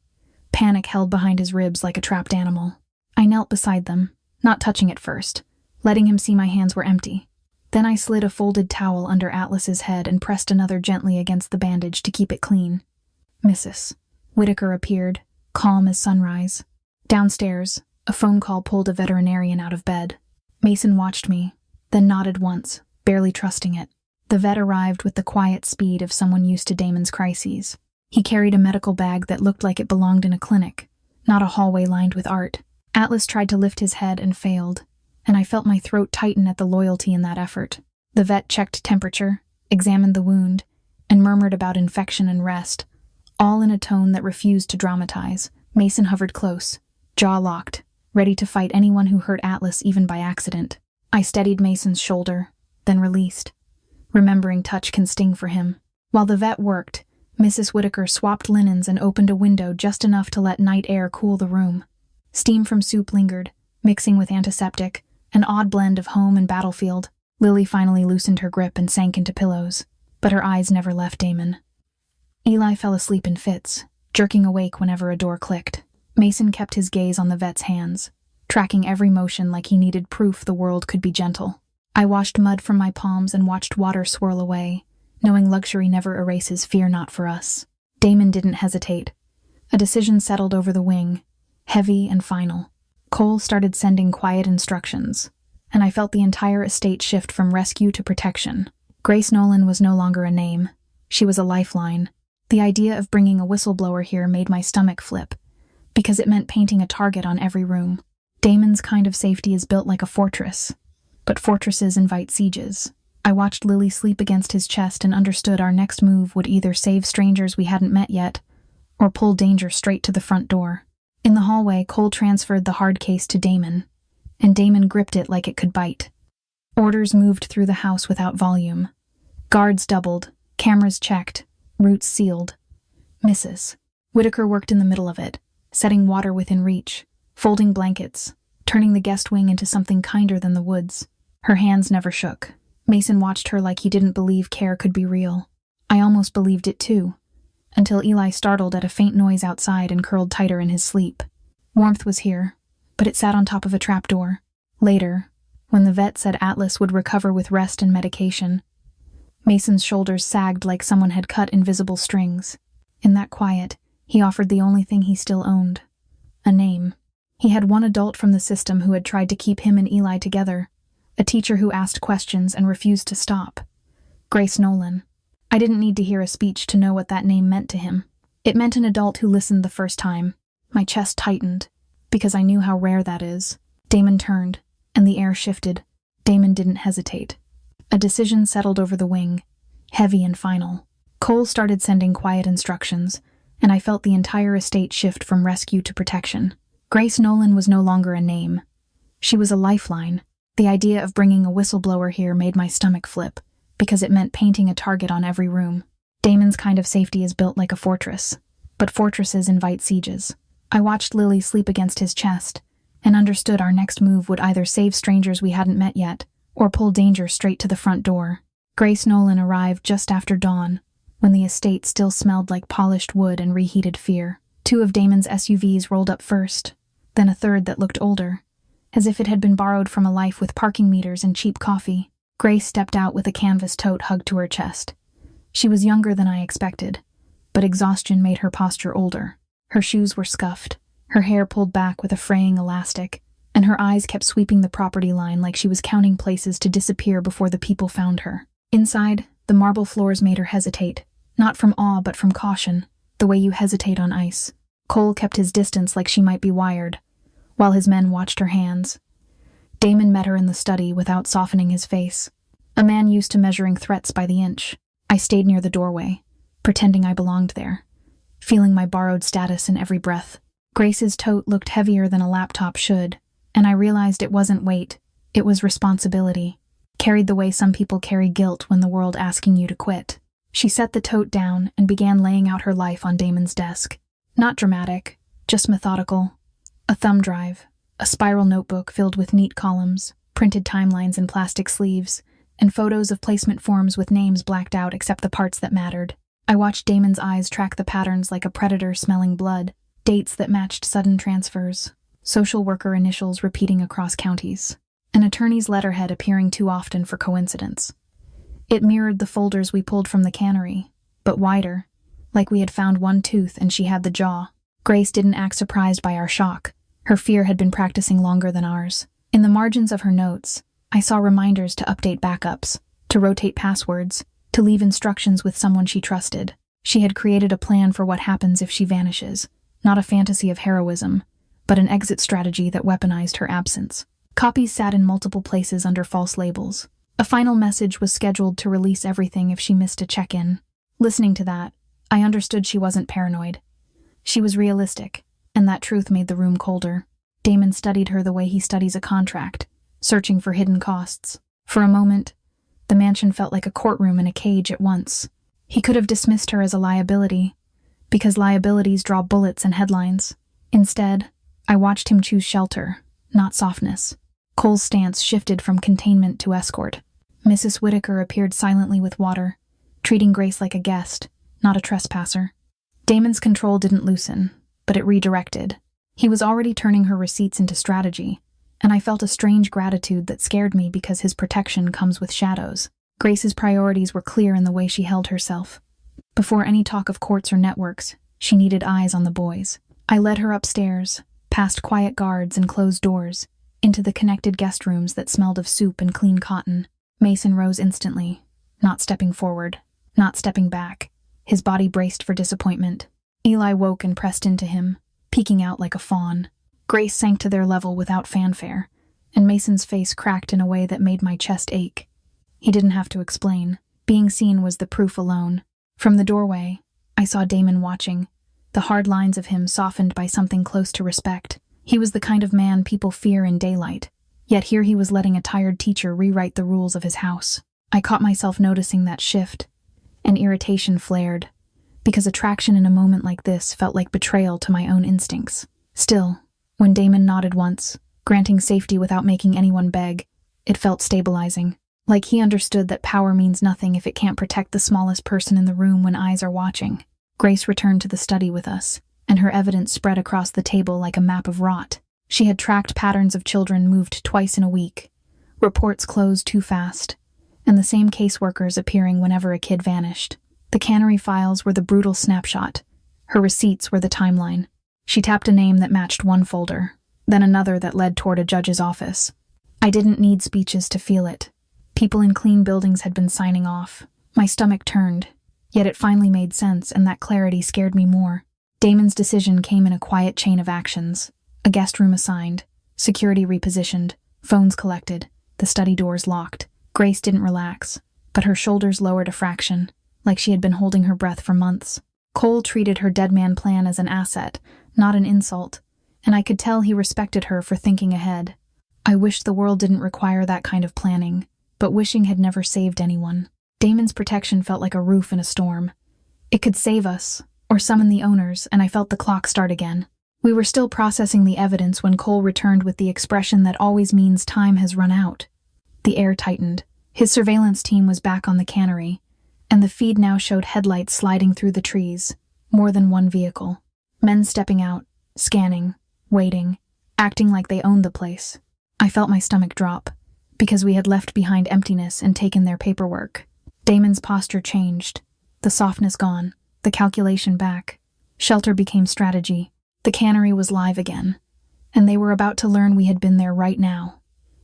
Panic held behind his ribs like a trapped animal. I knelt beside them, not touching it first, letting him see my hands were empty. Then I slid a folded towel under Atlas's head and pressed another gently against the bandage to keep it clean. Mrs. Whitaker appeared, calm as sunrise. Downstairs, a phone call pulled a veterinarian out of bed. Mason watched me, then nodded once, barely trusting it. The vet arrived with the quiet speed of someone used to Damon's crises. He carried a medical bag that looked like it belonged in a clinic, not a hallway lined with art. Atlas tried to lift his head and failed, and I felt my throat tighten at the loyalty in that effort. The vet checked temperature, examined the wound, and murmured about infection and rest, all in a tone that refused to dramatize. Mason hovered close, jaw locked, ready to fight anyone who hurt Atlas even by accident. I steadied Mason's shoulder, then released. Remembering touch can sting for him. While the vet worked, Mrs. Whitaker swapped linens and opened a window just enough to let night air cool the room. Steam from soup lingered, mixing with antiseptic, an odd blend of home and battlefield. Lily finally loosened her grip and sank into pillows, but her eyes never left Damon. Eli fell asleep in fits, jerking awake whenever a door clicked. Mason kept his gaze on the vet's hands, tracking every motion like he needed proof the world could be gentle. I washed mud from my palms and watched water swirl away, knowing luxury never erases fear not for us. Damon didn't hesitate. A decision settled over the wing, heavy and final. Cole started sending quiet instructions, and I felt the entire estate shift from rescue to protection. Grace Nolan was no longer a name. She was a lifeline. The idea of bringing a whistleblower here made my stomach flip, because it meant painting a target on every room. Damon's kind of safety is built like a fortress, but fortresses invite sieges. I watched Lily sleep against his chest and understood our next move would either save strangers we hadn't met yet, or pull danger straight to the front door. In the hallway, Cole transferred the hard case to Damon, and Damon gripped it like it could bite. Orders moved through the house without volume. Guards doubled, cameras checked, routes sealed. Mrs. Whitaker worked in the middle of it, setting water within reach, folding blankets, turning the guest wing into something kinder than the woods. Her hands never shook. Mason watched her like he didn't believe care could be real. I almost believed it too, until Eli startled at a faint noise outside and curled tighter in his sleep. Warmth was here, but it sat on top of a trapdoor. Later, when the vet said Atlas would recover with rest and medication, Mason's shoulders sagged like someone had cut invisible strings. In that quiet, he offered the only thing he still owned: a name. He had one adult from the system who had tried to keep him and Eli together, a teacher who asked questions and refused to stop. Grace Nolan. I didn't need to hear a speech to know what that name meant to him. It meant an adult who listened the first time. My chest tightened, because I knew how rare that is. Damon turned, and the air shifted. Damon didn't hesitate. A decision settled over the wing, heavy and final. Cole started sending quiet instructions, and I felt the entire estate shift from rescue to protection. Grace Nolan was no longer a name. She was a lifeline. The idea of bringing a whistleblower here made my stomach flip, because it meant painting a target on every room. Damon's kind of safety is built like a fortress, but fortresses invite sieges. I watched Lily sleep against his chest, and understood our next move would either save strangers we hadn't met yet, or pull danger straight to the front door. Grace Nolan arrived just after dawn, when the estate still smelled like polished wood and reheated fear. 2 of Damon's SUVs rolled up first, then a third that looked older, as if it had been borrowed from a life with parking meters and cheap coffee. Grace stepped out with a canvas tote hugged to her chest. She was younger than I expected, but exhaustion made her posture older. Her shoes were scuffed, her hair pulled back with a fraying elastic, and her eyes kept sweeping the property line like she was counting places to disappear before the people found her. Inside, the marble floors made her hesitate, not from awe but from caution, the way you hesitate on ice. Cole kept his distance like she might be wired, while his men watched her hands. Damon met her in the study without softening his face. A man used to measuring threats by the inch. I stayed near the doorway, pretending I belonged there, feeling my borrowed status in every breath. Grace's tote looked heavier than a laptop should, and I realized it wasn't weight, it was responsibility, carried the way some people carry guilt when the world asking you to quit. She set the tote down and began laying out her life on Damon's desk. Not dramatic, just methodical. A thumb drive, a spiral notebook filled with neat columns, printed timelines in plastic sleeves, and photos of placement forms with names blacked out except the parts that mattered. I watched Damon's eyes track the patterns like a predator smelling blood, dates that matched sudden transfers, social worker initials repeating across counties, an attorney's letterhead appearing too often for coincidence. It mirrored the folders we pulled from the cannery, but wider, like we had found one tooth and she had the jaw. Grace didn't act surprised by our shock. Her fear had been practicing longer than ours. In the margins of her notes, I saw reminders to update backups, to rotate passwords, to leave instructions with someone she trusted. She had created a plan for what happens if she vanishes, not a fantasy of heroism, but an exit strategy that weaponized her absence. Copies sat in multiple places under false labels. A final message was scheduled to release everything if she missed a check-in. Listening to that, I understood she wasn't paranoid. She was realistic, and that truth made the room colder. Damon studied her the way he studies a contract, searching for hidden costs. For a moment, The mansion felt like a courtroom in a cage at once. He could have dismissed her as a liability, because liabilities draw bullets and headlines. Instead, I watched him choose shelter, not softness. Cole's stance shifted from containment to escort. Mrs. Whitaker appeared silently with water, treating Grace like a guest, not a trespasser. Damon's control didn't loosen, but it redirected. He was already turning her receipts into strategy, and I felt a strange gratitude that scared me because his protection comes with shadows. Grace's priorities were clear in the way she held herself. Before any talk of courts or networks, she needed eyes on the boys. I led her upstairs, past quiet guards and closed doors, into the connected guest rooms that smelled of soup and clean cotton. Mason rose instantly, not stepping forward, not stepping back. His body braced for disappointment. Eli woke and pressed into him, peeking out like a fawn. Grace sank to their level without fanfare, and Mason's face cracked in a way that made my chest ache. He didn't have to explain. Being seen was the proof alone. From the doorway, I saw Damon watching, the hard lines of him softened by something close to respect. He was the kind of man people fear in daylight, yet here he was letting a tired teacher rewrite the rules of his house. I caught myself noticing that shift, and irritation flared, because attraction in a moment like this felt like betrayal to my own instincts. Still, when Damon nodded once, granting safety without making anyone beg, it felt stabilizing. Like he understood that power means nothing if it can't protect the smallest person in the room when eyes are watching. Grace returned to the study with us, and her evidence spread across the table like a map of rot. She had tracked patterns of children moved twice in a week, reports closed too fast, and the same caseworkers appearing whenever a kid vanished. The cannery files were the brutal snapshot. Her receipts were the timeline. She tapped a name that matched one folder, then another that led toward a judge's office. I didn't need speeches to feel it. People in clean buildings had been signing off. My stomach turned, yet it finally made sense, and that clarity scared me more. Damon's decision came in a quiet chain of actions. A guest room assigned, security repositioned, phones collected, the study doors locked. Grace didn't relax, but her shoulders lowered a fraction, like she had been holding her breath for months. Cole treated her dead man plan as an asset, not an insult, and I could tell he respected her for thinking ahead. I wished the world didn't require that kind of planning, but wishing had never saved anyone. Damon's protection felt like a roof in a storm. It could save us, or summon the owners, and I felt the clock start again. We were still processing the evidence when Cole returned with the expression that always means time has run out. The air tightened. His surveillance team was back on the cannery, and the feed now showed headlights sliding through the trees, more than one vehicle. Men stepping out, scanning, waiting, acting like they owned the place. I felt my stomach drop, because we had left behind emptiness and taken their paperwork. Damon's posture changed, the softness gone, the calculation back. Shelter became strategy. The cannery was live again, and they were about to learn we had been there right now.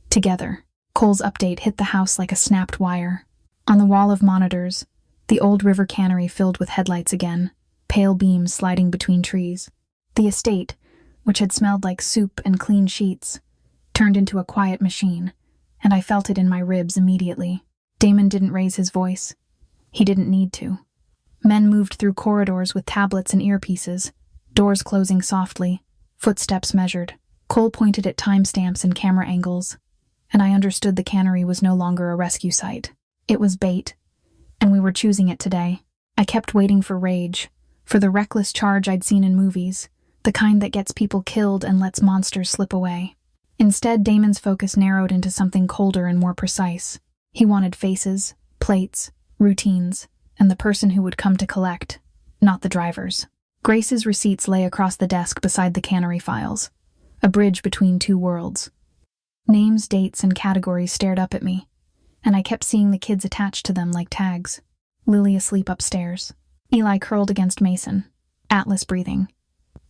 Together. Cole's update hit the house like a snapped wire. On the wall of monitors, the old river cannery filled with headlights again, pale beams sliding between trees. The estate, which had smelled like soup and clean sheets, turned into a quiet machine, and I felt it in my ribs immediately. Damon didn't raise his voice. He didn't need to. Men moved through corridors with tablets and earpieces, doors closing softly, footsteps measured. Cole pointed at timestamps and camera angles, and I understood the cannery was no longer a rescue site. It was bait, and we were choosing it today. I kept waiting for rage, for the reckless charge I'd seen in movies, the kind that gets people killed and lets monsters slip away. Instead, Damon's focus narrowed into something colder and more precise. He wanted faces, plates, routines, and the person who would come to collect, not the drivers. Grace's receipts lay across the desk beside the cannery files, a bridge between two worlds. Names, dates, and categories stared up at me, and I kept seeing the kids attached to them like tags. Lily asleep upstairs. Eli curled against Mason, Atlas breathing.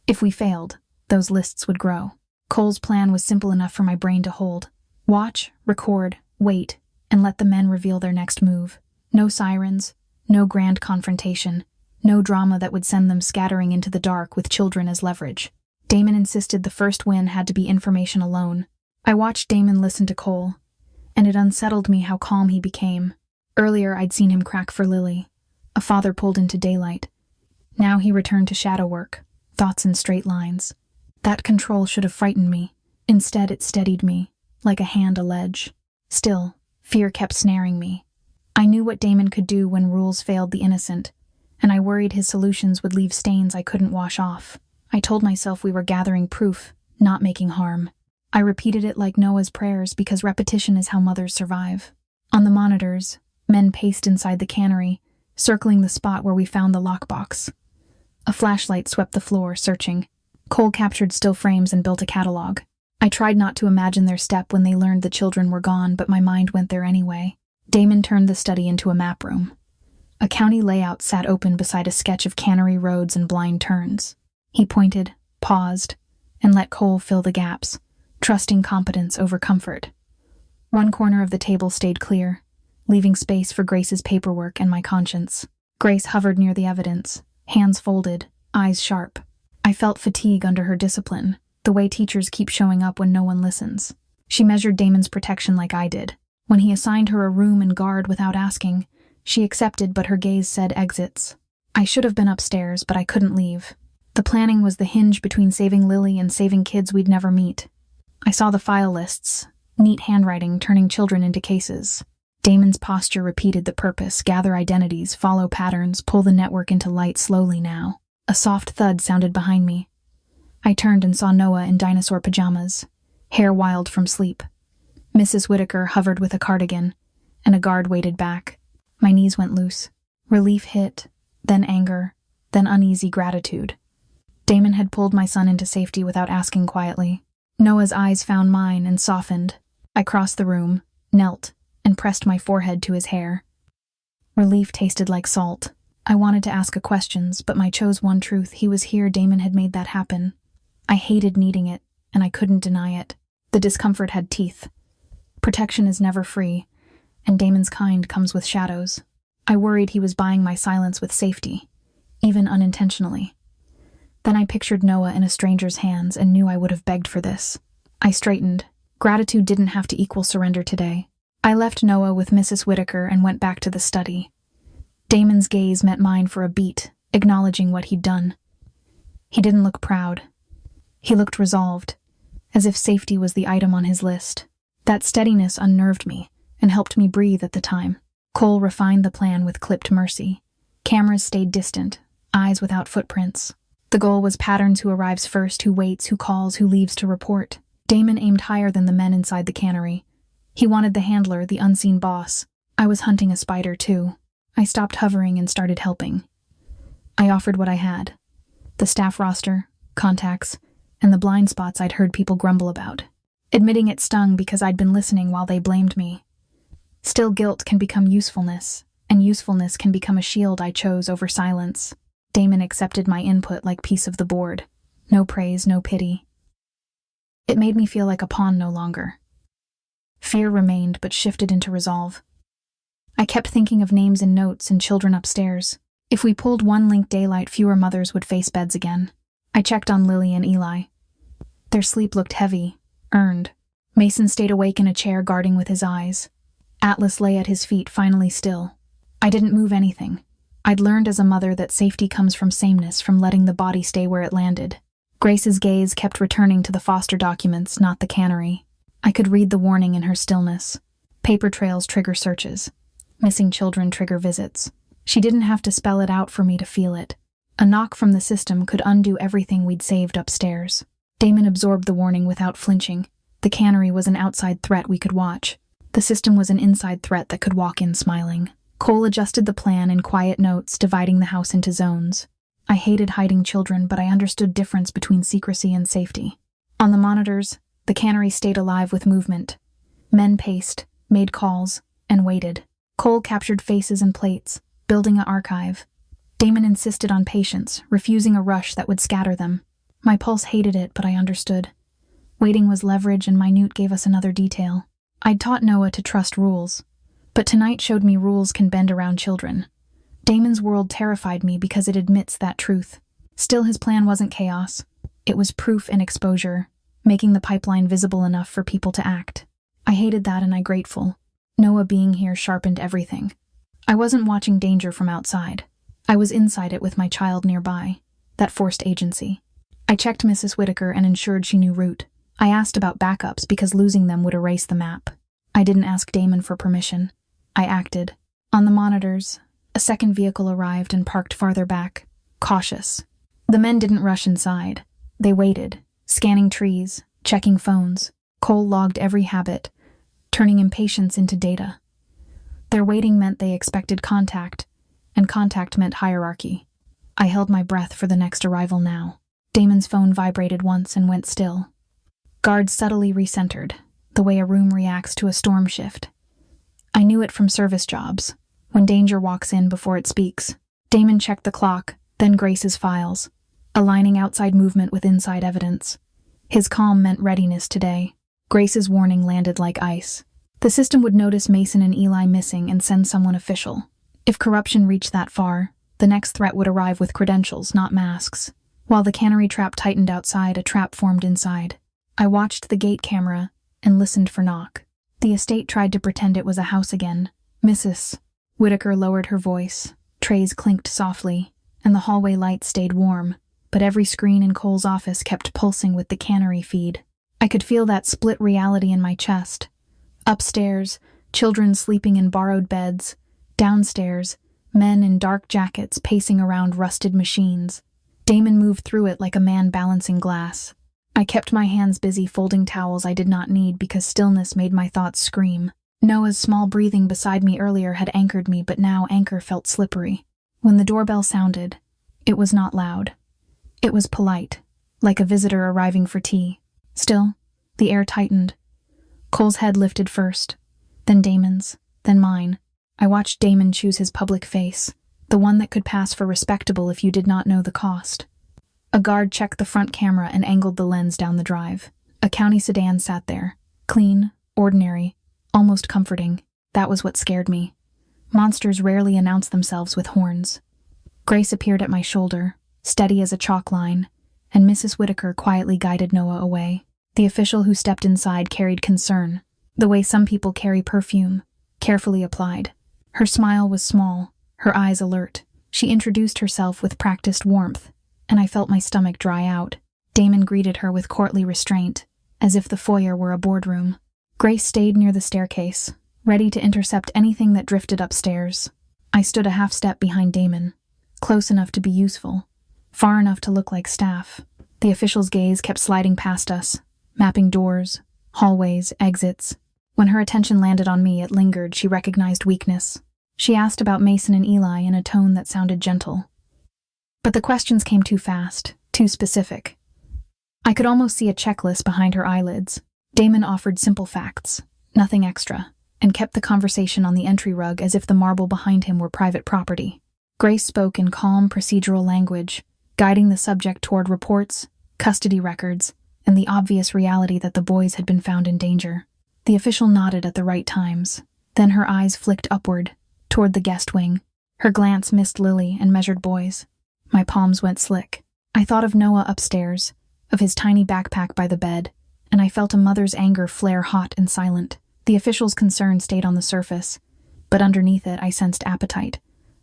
If we failed, those lists would grow. Cole's plan was simple enough for my brain to hold. Watch, record, wait, and let the men reveal their next move. No sirens, no grand confrontation, no drama that would send them scattering into the dark with children as leverage. Damon insisted the first win had to be information alone. I watched Damon listen to Cole, and it unsettled me how calm he became. Earlier I'd seen him crack for Lily, a father pulled into daylight. Now he returned to shadow work, thoughts in straight lines. That control should have frightened me. Instead it steadied me, like a hand a ledge. Still, fear kept snaring me. I knew what Damon could do when rules failed the innocent, and I worried his solutions would leave stains I couldn't wash off. I told myself we were gathering proof, not making harm. I repeated it like Noah's prayers because repetition is how mothers survive. On the monitors, men paced inside the cannery, circling the spot where we found the lockbox. A flashlight swept the floor, searching. Cole captured still frames and built a catalog. I tried not to imagine their step when they learned the children were gone, but my mind went there anyway. Damon turned the study into a map room. A county layout sat open beside a sketch of cannery roads and blind turns. He pointed, paused, and let Cole fill the gaps, trusting competence over comfort. One corner of the table stayed clear, leaving space for Grace's paperwork and my conscience. Grace hovered near the evidence, hands folded, eyes sharp. I felt fatigue under her discipline, the way teachers keep showing up when no one listens. She measured Damon's protection like I did. When he assigned her a room and guard without asking, she accepted, but her gaze said exits. I should have been upstairs, but I couldn't leave. The planning was the hinge between saving Lily and saving kids we'd never meet. I saw the file lists, neat handwriting turning children into cases. Damon's posture repeated the purpose: gather identities, follow patterns, pull the network into light slowly now. A soft thud sounded behind me. I turned and saw Noah in dinosaur pajamas, hair wild from sleep. Mrs. Whitaker hovered with a cardigan, and a guard waited back. My knees went loose. Relief hit, then anger, then uneasy gratitude. Damon had pulled my son into safety without asking quietly. Noah's eyes found mine and softened. I crossed the room, knelt, and pressed my forehead to his hair. Relief tasted like salt. I wanted to ask questions, but I chose one truth: he was here. Damon had made that happen. I hated needing it, and I couldn't deny it. The discomfort had teeth. Protection is never free, and Damon's kind comes with shadows. I worried he was buying my silence with safety, even unintentionally. Then I pictured Noah in a stranger's hands and knew I would have begged for this. I straightened. Gratitude didn't have to equal surrender today. I left Noah with Mrs. Whitaker and went back to the study. Damon's gaze met mine for a beat, acknowledging what he'd done. He didn't look proud. He looked resolved, as if safety was the item on his list. That steadiness unnerved me and helped me breathe at the time. Cole refined the plan with clipped mercy. Cameras stayed distant, eyes without footprints. The goal was patterns: who arrives first, who waits, who calls, who leaves to report. Damon aimed higher than the men inside the cannery. He wanted the handler, the unseen boss. I was hunting a spider too. I stopped hovering and started helping. I offered what I had: the staff roster, contacts, and the blind spots I'd heard people grumble about. Admitting it stung because I'd been listening while they blamed me. Still, guilt can become usefulness, and usefulness can become a shield. I chose over silence. Damon accepted my input like piece of the board. No praise, no pity. It made me feel like a pawn no longer. Fear remained, but shifted into resolve. I kept thinking of names in notes and children upstairs. If we pulled one link daylight, fewer mothers would face beds again. I checked on Lily and Eli. Their sleep looked heavy, earned. Mason stayed awake in a chair, guarding with his eyes. Atlas lay at his feet, finally still. I didn't move anything. I'd learned as a mother that safety comes from sameness, from letting the body stay where it landed. Grace's gaze kept returning to the foster documents, not the cannery. I could read the warning in her stillness. Paper trails trigger searches. Missing children trigger visits. She didn't have to spell it out for me to feel it. A knock from the system could undo everything we'd saved upstairs. Damon absorbed the warning without flinching. The cannery was an outside threat we could watch. The system was an inside threat that could walk in smiling. Cole adjusted the plan in quiet notes, dividing the house into zones. I hated hiding children, but I understood difference between secrecy and safety. On the monitors, the cannery stayed alive with movement. Men paced, made calls, and waited. Cole captured faces and plates, building an archive. Damon insisted on patience, refusing a rush that would scatter them. My pulse hated it, but I understood. Waiting was leverage, and minute gave us another detail. I'd taught Noah to trust rules, but tonight showed me rules can bend around children. Damon's world terrified me because it admits that truth. Still, his plan wasn't chaos. It was proof and exposure, making the pipeline visible enough for people to act. I hated that, and I grateful. Noah being here sharpened everything. I wasn't watching danger from outside. I was inside it with my child nearby. That forced agency. I checked Mrs. Whitaker and ensured she knew route. I asked about backups because losing them would erase the map. I didn't ask Damon for permission. I acted. On the monitors, a second vehicle arrived and parked farther back, cautious. The men didn't rush inside. They waited, scanning trees, checking phones. Cole logged every habit, turning impatience into data. Their waiting meant they expected contact, and contact meant hierarchy. I held my breath for the next arrival now. Damon's phone vibrated once and went still. Guards subtly recentered, the way a room reacts to a storm shift. I knew it from service jobs, when danger walks in before it speaks. Damon checked the clock, then Grace's files, aligning outside movement with inside evidence. His calm meant readiness today. Grace's warning landed like ice. The system would notice Mason and Eli missing and send someone official. If corruption reached that far, the next threat would arrive with credentials, not masks. While the cannery trap tightened outside, a trap formed inside. I watched the gate camera and listened for knock. The estate tried to pretend it was a house again. Mrs. Whitaker lowered her voice. Trays clinked softly, and the hallway lights stayed warm, but every screen in Cole's office kept pulsing with the cannery feed. I could feel that split reality in my chest. Upstairs, children sleeping in borrowed beds. Downstairs, men in dark jackets pacing around rusted machines. Damon moved through it like a man balancing glass. I kept my hands busy folding towels I did not need because stillness made my thoughts scream. Noah's small breathing beside me earlier had anchored me, but now anchor felt slippery. When the doorbell sounded, it was not loud. It was polite, like a visitor arriving for tea. Still, the air tightened. Cole's head lifted first, then Damon's, then mine. I watched Damon choose his public face, the one that could pass for respectable if you did not know the cost. A guard checked the front camera and angled the lens down the drive. A county sedan sat there, clean, ordinary, almost comforting. That was what scared me. Monsters rarely announce themselves with horns. Grace appeared at my shoulder, steady as a chalk line, and Mrs. Whitaker quietly guided Noah away. The official who stepped inside carried concern, the way some people carry perfume, carefully applied. Her smile was small, her eyes alert. She introduced herself with practiced warmth, and I felt my stomach dry out. Damon greeted her with courtly restraint, as if the foyer were a boardroom. Grace stayed near the staircase, ready to intercept anything that drifted upstairs. I stood a half step behind Damon, close enough to be useful, far enough to look like staff. The official's gaze kept sliding past us, mapping doors, hallways, exits. When her attention landed on me, it lingered. She recognized weakness. She asked about Mason and Eli in a tone that sounded gentle. But the questions came too fast, too specific. I could almost see a checklist behind her eyelids. Damon offered simple facts, nothing extra, and kept the conversation on the entry rug as if the marble behind him were private property. Grace spoke in calm, procedural language, guiding the subject toward reports, custody records, and the obvious reality that the boys had been found in danger. The official nodded at the right times. Then her eyes flicked upward, toward the guest wing. Her glance missed Lily and measured boys. My palms went slick. I thought of Noah upstairs, of his tiny backpack by the bed, and I felt a mother's anger flare hot and silent. The official's concern stayed on the surface, but underneath it I sensed appetite,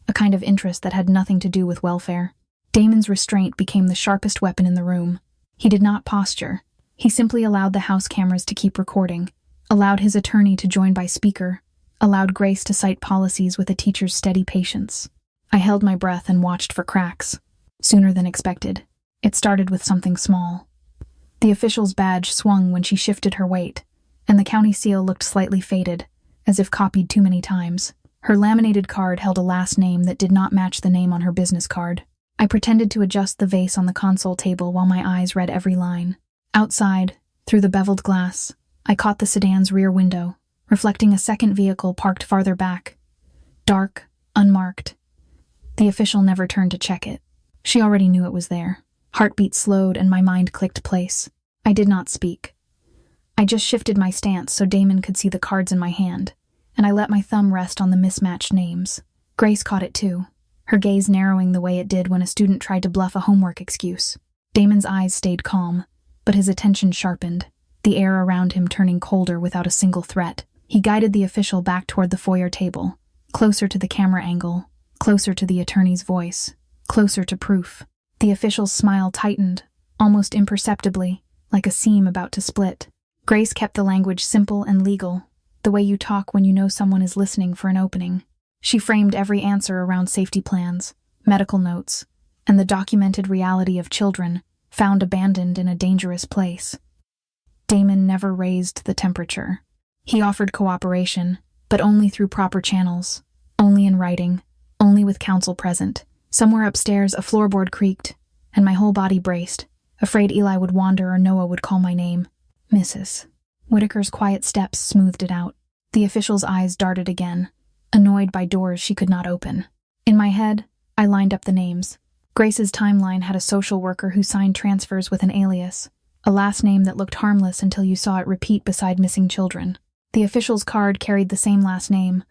a kind of interest that had nothing to do with welfare. Damon's restraint became the sharpest weapon in the room. He did not posture. He simply allowed the house cameras to keep recording, allowed his attorney to join by speaker, allowed Grace to cite policies with a teacher's steady patience. I held my breath and watched for cracks. Sooner than expected. It started with something small. The official's badge swung when she shifted her weight, and the county seal looked slightly faded, as if copied too many times. Her laminated card held a last name that did not match the name on her business card. I pretended to adjust the vase on the console table while my eyes read every line. Outside, through the beveled glass, I caught the sedan's rear window, reflecting a second vehicle parked farther back. Dark, unmarked. The official never turned to check it. She already knew it was there. Heartbeat slowed and my mind clicked place. I did not speak. I just shifted my stance so Damon could see the cards in my hand, and I let my thumb rest on the mismatched names. Grace caught it too, her gaze narrowing the way it did when a student tried to bluff a homework excuse. Damon's eyes stayed calm, but his attention sharpened, the air around him turning colder without a single threat. He guided the official back toward the foyer table, closer to the camera angle, closer to the attorney's voice, closer to proof. The official's smile tightened, almost imperceptibly, like a seam about to split. Grace kept the language simple and legal, the way you talk when you know someone is listening for an opening. She framed every answer around safety plans, medical notes, and the documented reality of children found abandoned in a dangerous place. Damon never raised the temperature. He offered cooperation, but only through proper channels, only in writing, only with counsel present. Somewhere upstairs, a floorboard creaked, and my whole body braced, afraid Eli would wander or Noah would call my name. Mrs. Whitaker's quiet steps smoothed it out. The official's eyes darted again, annoyed by doors she could not open. In my head, I lined up the names. Grace's timeline had a social worker who signed transfers with an alias, a last name that looked harmless until you saw it repeat beside missing children. The official's card carried the same last name,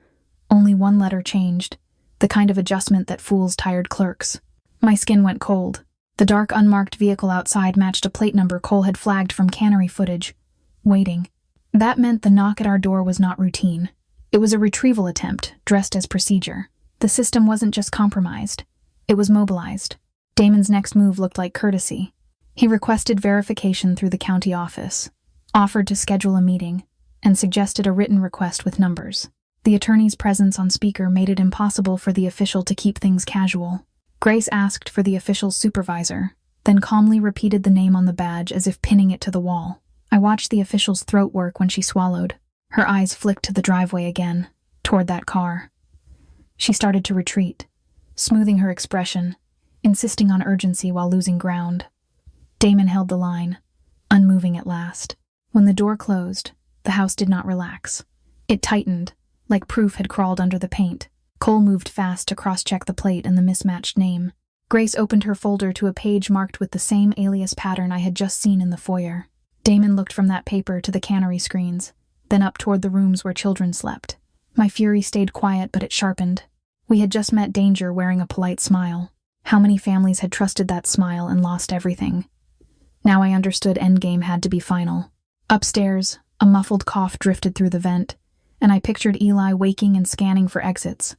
only one letter changed, the kind of adjustment that fools tired clerks. My skin went cold. The dark, unmarked vehicle outside matched a plate number Cole had flagged from cannery footage. Waiting. That meant the knock at our door was not routine. It was a retrieval attempt, dressed as procedure. The system wasn't just compromised. It was mobilized. Damon's next move looked like courtesy. He requested verification through the county office, offered to schedule a meeting, and suggested a written request with numbers. The attorney's presence on speaker made it impossible for the official to keep things casual. Grace asked for the official's supervisor, then calmly repeated the name on the badge as if pinning it to the wall. I watched the official's throat work when she swallowed. Her eyes flicked to the driveway again, toward that car. She started to retreat, smoothing her expression, insisting on urgency while losing ground. Damon held the line, unmoving at last. When the door closed, the house did not relax. It tightened, like proof had crawled under the paint. Cole moved fast to cross-check the plate and the mismatched name. Grace opened her folder to a page marked with the same alias pattern I had just seen in the foyer. Damon looked from that paper to the cannery screens, then up toward the rooms where children slept. My fury stayed quiet, but it sharpened. We had just met danger wearing a polite smile. How many families had trusted that smile and lost everything? Now I understood endgame had to be final. Upstairs, a muffled cough drifted through the vent, and I pictured Eli waking and scanning for exits.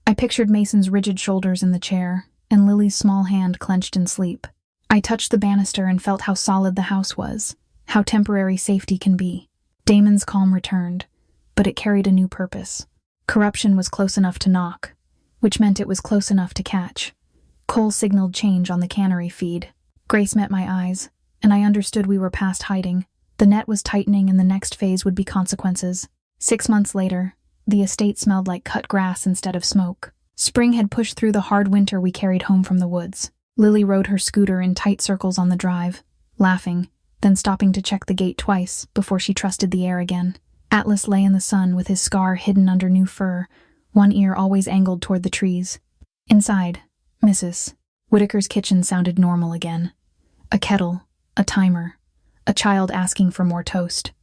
I pictured Mason's rigid shoulders in the chair, and Lily's small hand clenched in sleep. I touched the banister and felt how solid the house was, how temporary safety can be. Damon's calm returned, but it carried a new purpose. Corruption was close enough to knock, which meant it was close enough to catch. Cole signaled change on the cannery feed. Grace met my eyes, and I understood we were past hiding. The net was tightening and the next phase would be consequences. 6 months later, the estate smelled like cut grass instead of smoke. Spring had pushed through the hard winter we carried home from the woods. Lily rode her scooter in tight circles on the drive, laughing, then stopping to check the gate twice before she trusted the air again. Atlas lay in the sun with his scar hidden under new fur, one ear always angled toward the trees. Inside, Mrs. Whitaker's kitchen sounded normal again. A kettle, a timer, a child asking for more toast.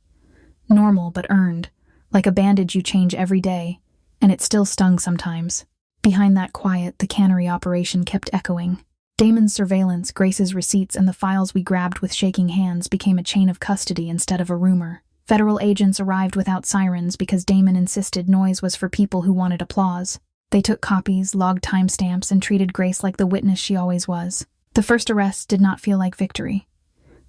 Normal but earned, like a bandage you change every day, and it still stung sometimes. Behind that quiet, the cannery operation kept echoing. Damon's surveillance, Grace's receipts, and the files we grabbed with shaking hands became a chain of custody instead of a rumor. Federal agents arrived without sirens because Damon insisted noise was for people who wanted applause. They took copies, logged timestamps, and treated Grace like the witness she always was. The first arrests did not feel like victory.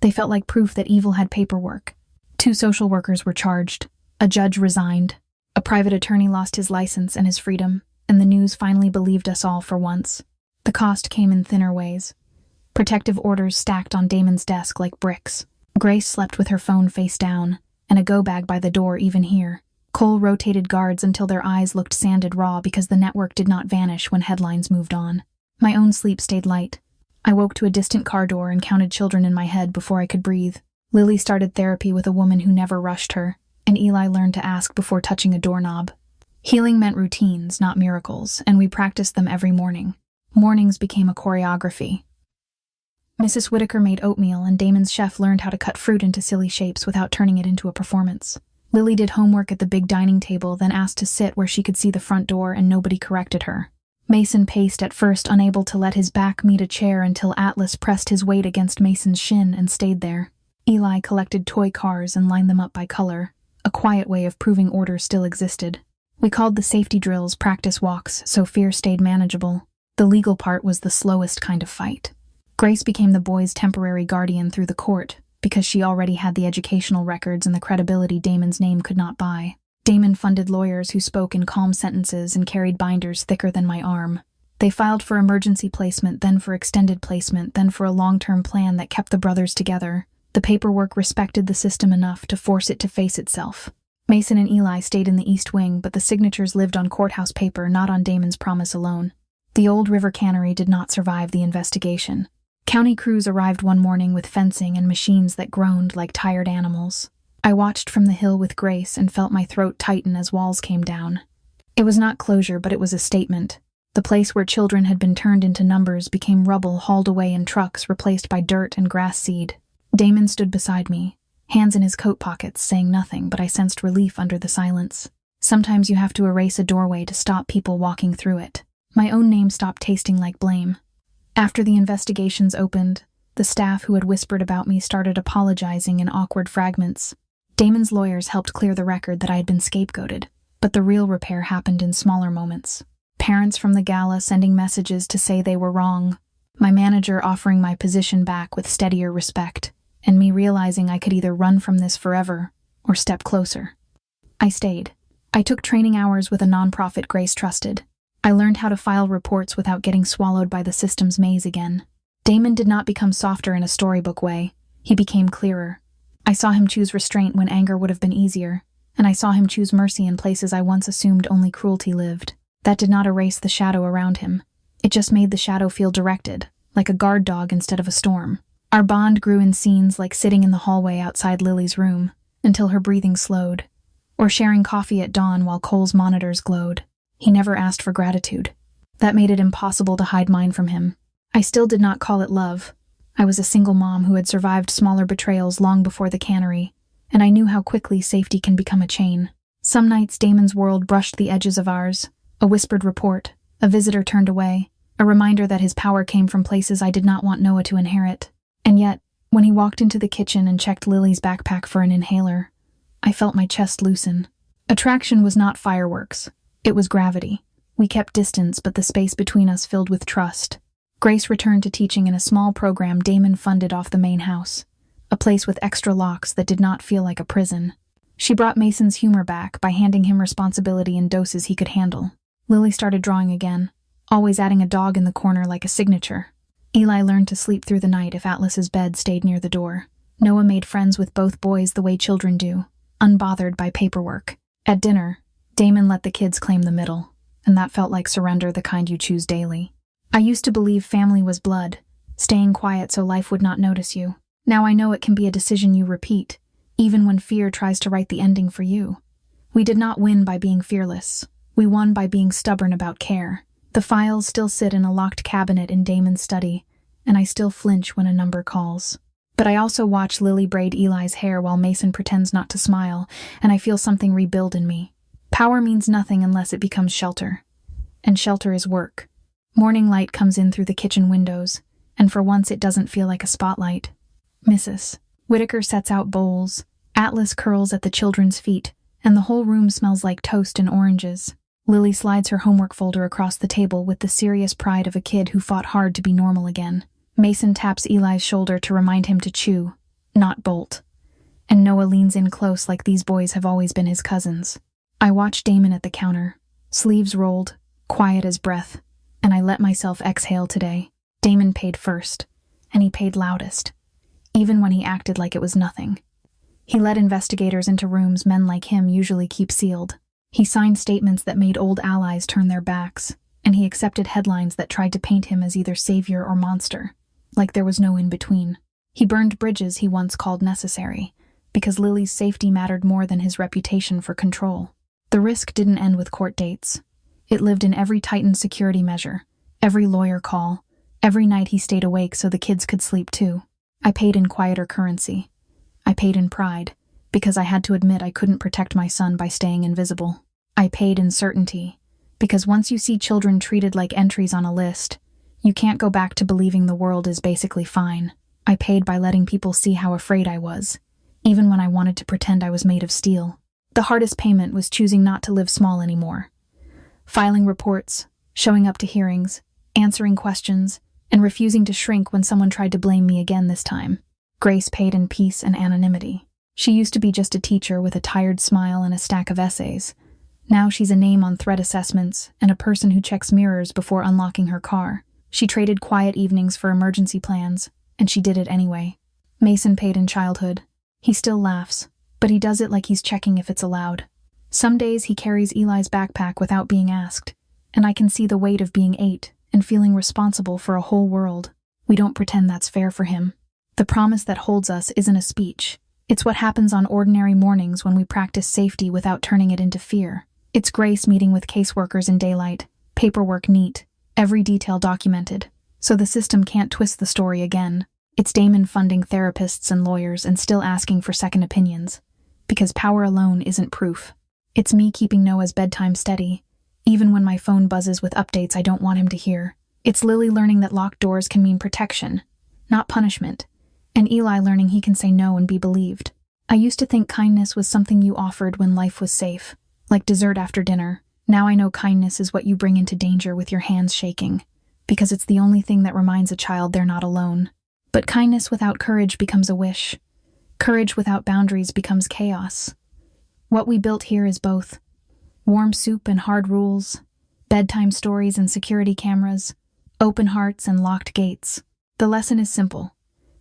They felt like proof that evil had paperwork. 2 social workers were charged. A judge resigned. A private attorney lost his license and his freedom, and the news finally believed us all for once. The cost came in thinner ways. Protective orders stacked on Damon's desk like bricks. Grace slept with her phone face down, and a go-bag by the door even here. Cole rotated guards until their eyes looked sanded raw because the network did not vanish when headlines moved on. My own sleep stayed light. I woke to a distant car door and counted children in my head before I could breathe. Lily started therapy with a woman who never rushed her, and Eli learned to ask before touching a doorknob. Healing meant routines, not miracles, and we practiced them every morning. Mornings became a choreography. Mrs. Whitaker made oatmeal, and Damon's chef learned how to cut fruit into silly shapes without turning it into a performance. Lily did homework at the big dining table, then asked to sit where she could see the front door, and nobody corrected her. Mason paced, at first unable to let his back meet a chair until Atlas pressed his weight against Mason's shin and stayed there. Eli collected toy cars and lined them up by color, a quiet way of proving order still existed. We called the safety drills practice walks, so fear stayed manageable. The legal part was the slowest kind of fight. Grace became the boys' temporary guardian through the court, because she already had the educational records and the credibility Damon's name could not buy. Damon funded lawyers who spoke in calm sentences and carried binders thicker than my arm. They filed for emergency placement, then for extended placement, then for a long-term plan that kept the brothers together. The paperwork respected the system enough to force it to face itself. Mason and Eli stayed in the East Wing, but the signatures lived on courthouse paper, not on Damon's promise alone. The old river cannery did not survive the investigation. County crews arrived one morning with fencing and machines that groaned like tired animals. I watched from the hill with Grace and felt my throat tighten as walls came down. It was not closure, but it was a statement. The place where children had been turned into numbers became rubble hauled away in trucks, replaced by dirt and grass seed. Damon stood beside me, hands in his coat pockets, saying nothing, but I sensed relief under the silence. Sometimes you have to erase a doorway to stop people walking through it. My own name stopped tasting like blame. After the investigations opened, the staff who had whispered about me started apologizing in awkward fragments. Damon's lawyers helped clear the record that I had been scapegoated, but the real repair happened in smaller moments. Parents from the gala sending messages to say they were wrong, my manager offering my position back with steadier respect, and me realizing I could either run from this forever or step closer. I stayed. I took training hours with a nonprofit Grace trusted. I learned how to file reports without getting swallowed by the system's maze again. Damon did not become softer in a storybook way. He became clearer. I saw him choose restraint when anger would have been easier, and I saw him choose mercy in places I once assumed only cruelty lived. That did not erase the shadow around him. It just made the shadow feel directed, like a guard dog instead of a storm. Our bond grew in scenes like sitting in the hallway outside Lily's room, until her breathing slowed, or sharing coffee at dawn while Cole's monitors glowed. He never asked for gratitude. That made it impossible to hide mine from him. I still did not call it love. I was a single mom who had survived smaller betrayals long before the cannery, and I knew how quickly safety can become a chain. Some nights Damon's world brushed the edges of ours. A whispered report, a visitor turned away, a reminder that his power came from places I did not want Noah to inherit. And yet, when he walked into the kitchen and checked Lily's backpack for an inhaler, I felt my chest loosen. Attraction was not fireworks. It was gravity. We kept distance, but the space between us filled with trust. Grace returned to teaching in a small program Damon funded off the main house, a place with extra locks that did not feel like a prison. She brought Mason's humor back by handing him responsibility in doses he could handle. Lily started drawing again, always adding a dog in the corner like a signature. Eli learned to sleep through the night if Atlas's bed stayed near the door. Noah made friends with both boys the way children do, unbothered by paperwork. At dinner, Damon let the kids claim the middle, and that felt like surrender, the kind you choose daily. I used to believe family was blood, staying quiet so life would not notice you. Now I know it can be a decision you repeat, even when fear tries to write the ending for you. We did not win by being fearless. We won by being stubborn about care. The files still sit in a locked cabinet in Damon's study, and I still flinch when a number calls. But I also watch Lily braid Eli's hair while Mason pretends not to smile, and I feel something rebuild in me. Power means nothing unless it becomes shelter. And shelter is work. Morning light comes in through the kitchen windows, and for once it doesn't feel like a spotlight. Mrs. Whitaker sets out bowls, Atlas curls at the children's feet, and the whole room smells like toast and oranges. Lily slides her homework folder across the table with the serious pride of a kid who fought hard to be normal again. Mason taps Eli's shoulder to remind him to chew, not bolt. And Noah leans in close like these boys have always been his cousins. I watch Damon at the counter, sleeves rolled, quiet as breath, and I let myself exhale today. Damon paid first, and he paid loudest, even when he acted like it was nothing. He led investigators into rooms men like him usually keep sealed. He signed statements that made old allies turn their backs, and he accepted headlines that tried to paint him as either savior or monster, like there was no in-between. He burned bridges he once called necessary, because Lily's safety mattered more than his reputation for control. The risk didn't end with court dates. It lived in every tightened security measure, every lawyer call, every night he stayed awake so the kids could sleep too. I paid in quieter currency. I paid in pride, because I had to admit I couldn't protect my son by staying invisible. I paid in certainty, because once you see children treated like entries on a list, you can't go back to believing the world is basically fine. I paid by letting people see how afraid I was, even when I wanted to pretend I was made of steel. The hardest payment was choosing not to live small anymore. Filing reports, showing up to hearings, answering questions, and refusing to shrink when someone tried to blame me again this time. Grace paid in peace and anonymity. She used to be just a teacher with a tired smile and a stack of essays. Now she's a name on threat assessments and a person who checks mirrors before unlocking her car. She traded quiet evenings for emergency plans, and she did it anyway. Mason paid in childhood. He still laughs, but he does it like he's checking if it's allowed. Some days he carries Eli's backpack without being asked, and I can see the weight of being 8 and feeling responsible for a whole world. We don't pretend that's fair for him. The promise that holds us isn't a speech. It's what happens on ordinary mornings when we practice safety without turning it into fear. It's Grace meeting with caseworkers in daylight, paperwork neat, every detail documented, so the system can't twist the story again. It's Damon funding therapists and lawyers and still asking for second opinions, because power alone isn't proof. It's me keeping Noah's bedtime steady, even when my phone buzzes with updates I don't want him to hear. It's Lily learning that locked doors can mean protection, not punishment, and Eli learning he can say no and be believed. I used to think kindness was something you offered when life was safe, like dessert after dinner. Now I know kindness is what you bring into danger with your hands shaking, because it's the only thing that reminds a child they're not alone. But kindness without courage becomes a wish. Courage without boundaries becomes chaos. What we built here is both. Warm soup and hard rules, bedtime stories and security cameras, open hearts and locked gates. The lesson is simple.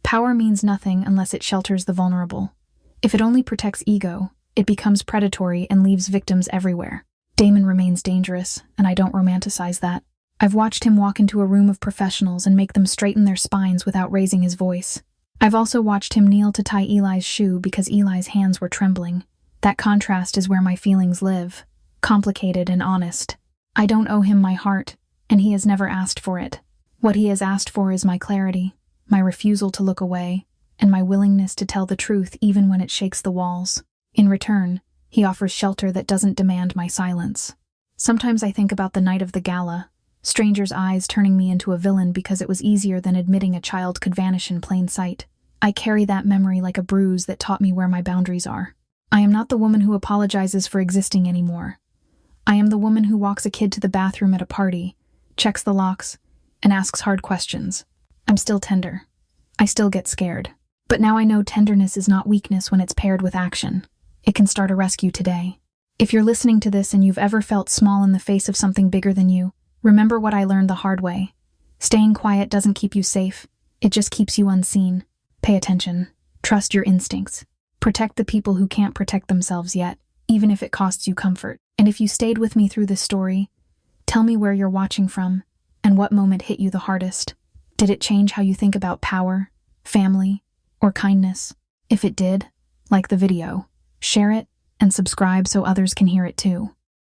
Power means nothing unless it shelters the vulnerable. If it only protects ego, it becomes predatory and leaves victims everywhere. Damon remains dangerous, and I don't romanticize that. I've watched him walk into a room of professionals and make them straighten their spines without raising his voice. I've also watched him kneel to tie Eli's shoe because Eli's hands were trembling. That contrast is where my feelings live, complicated and honest. I don't owe him my heart, and he has never asked for it. What he has asked for is my clarity, my refusal to look away, and my willingness to tell the truth even when it shakes the walls. In return, he offers shelter that doesn't demand my silence. Sometimes I think about the night of the gala, strangers' eyes turning me into a villain because it was easier than admitting a child could vanish in plain sight. I carry that memory like a bruise that taught me where my boundaries are. I am not the woman who apologizes for existing anymore. I am the woman who walks a kid to the bathroom at a party, checks the locks, and asks hard questions. I'm still tender. I still get scared. But now I know tenderness is not weakness when it's paired with action. It can start a rescue today. If you're listening to this and you've ever felt small in the face of something bigger than you, remember what I learned the hard way. Staying quiet doesn't keep you safe. It just keeps you unseen. Pay attention. Trust your instincts. Protect the people who can't protect themselves yet, even if it costs you comfort. And if you stayed with me through this story, tell me where you're watching from and what moment hit you the hardest. Did it change how you think about power, family, or kindness? If it did, like the video, share it, and subscribe so others can hear it too.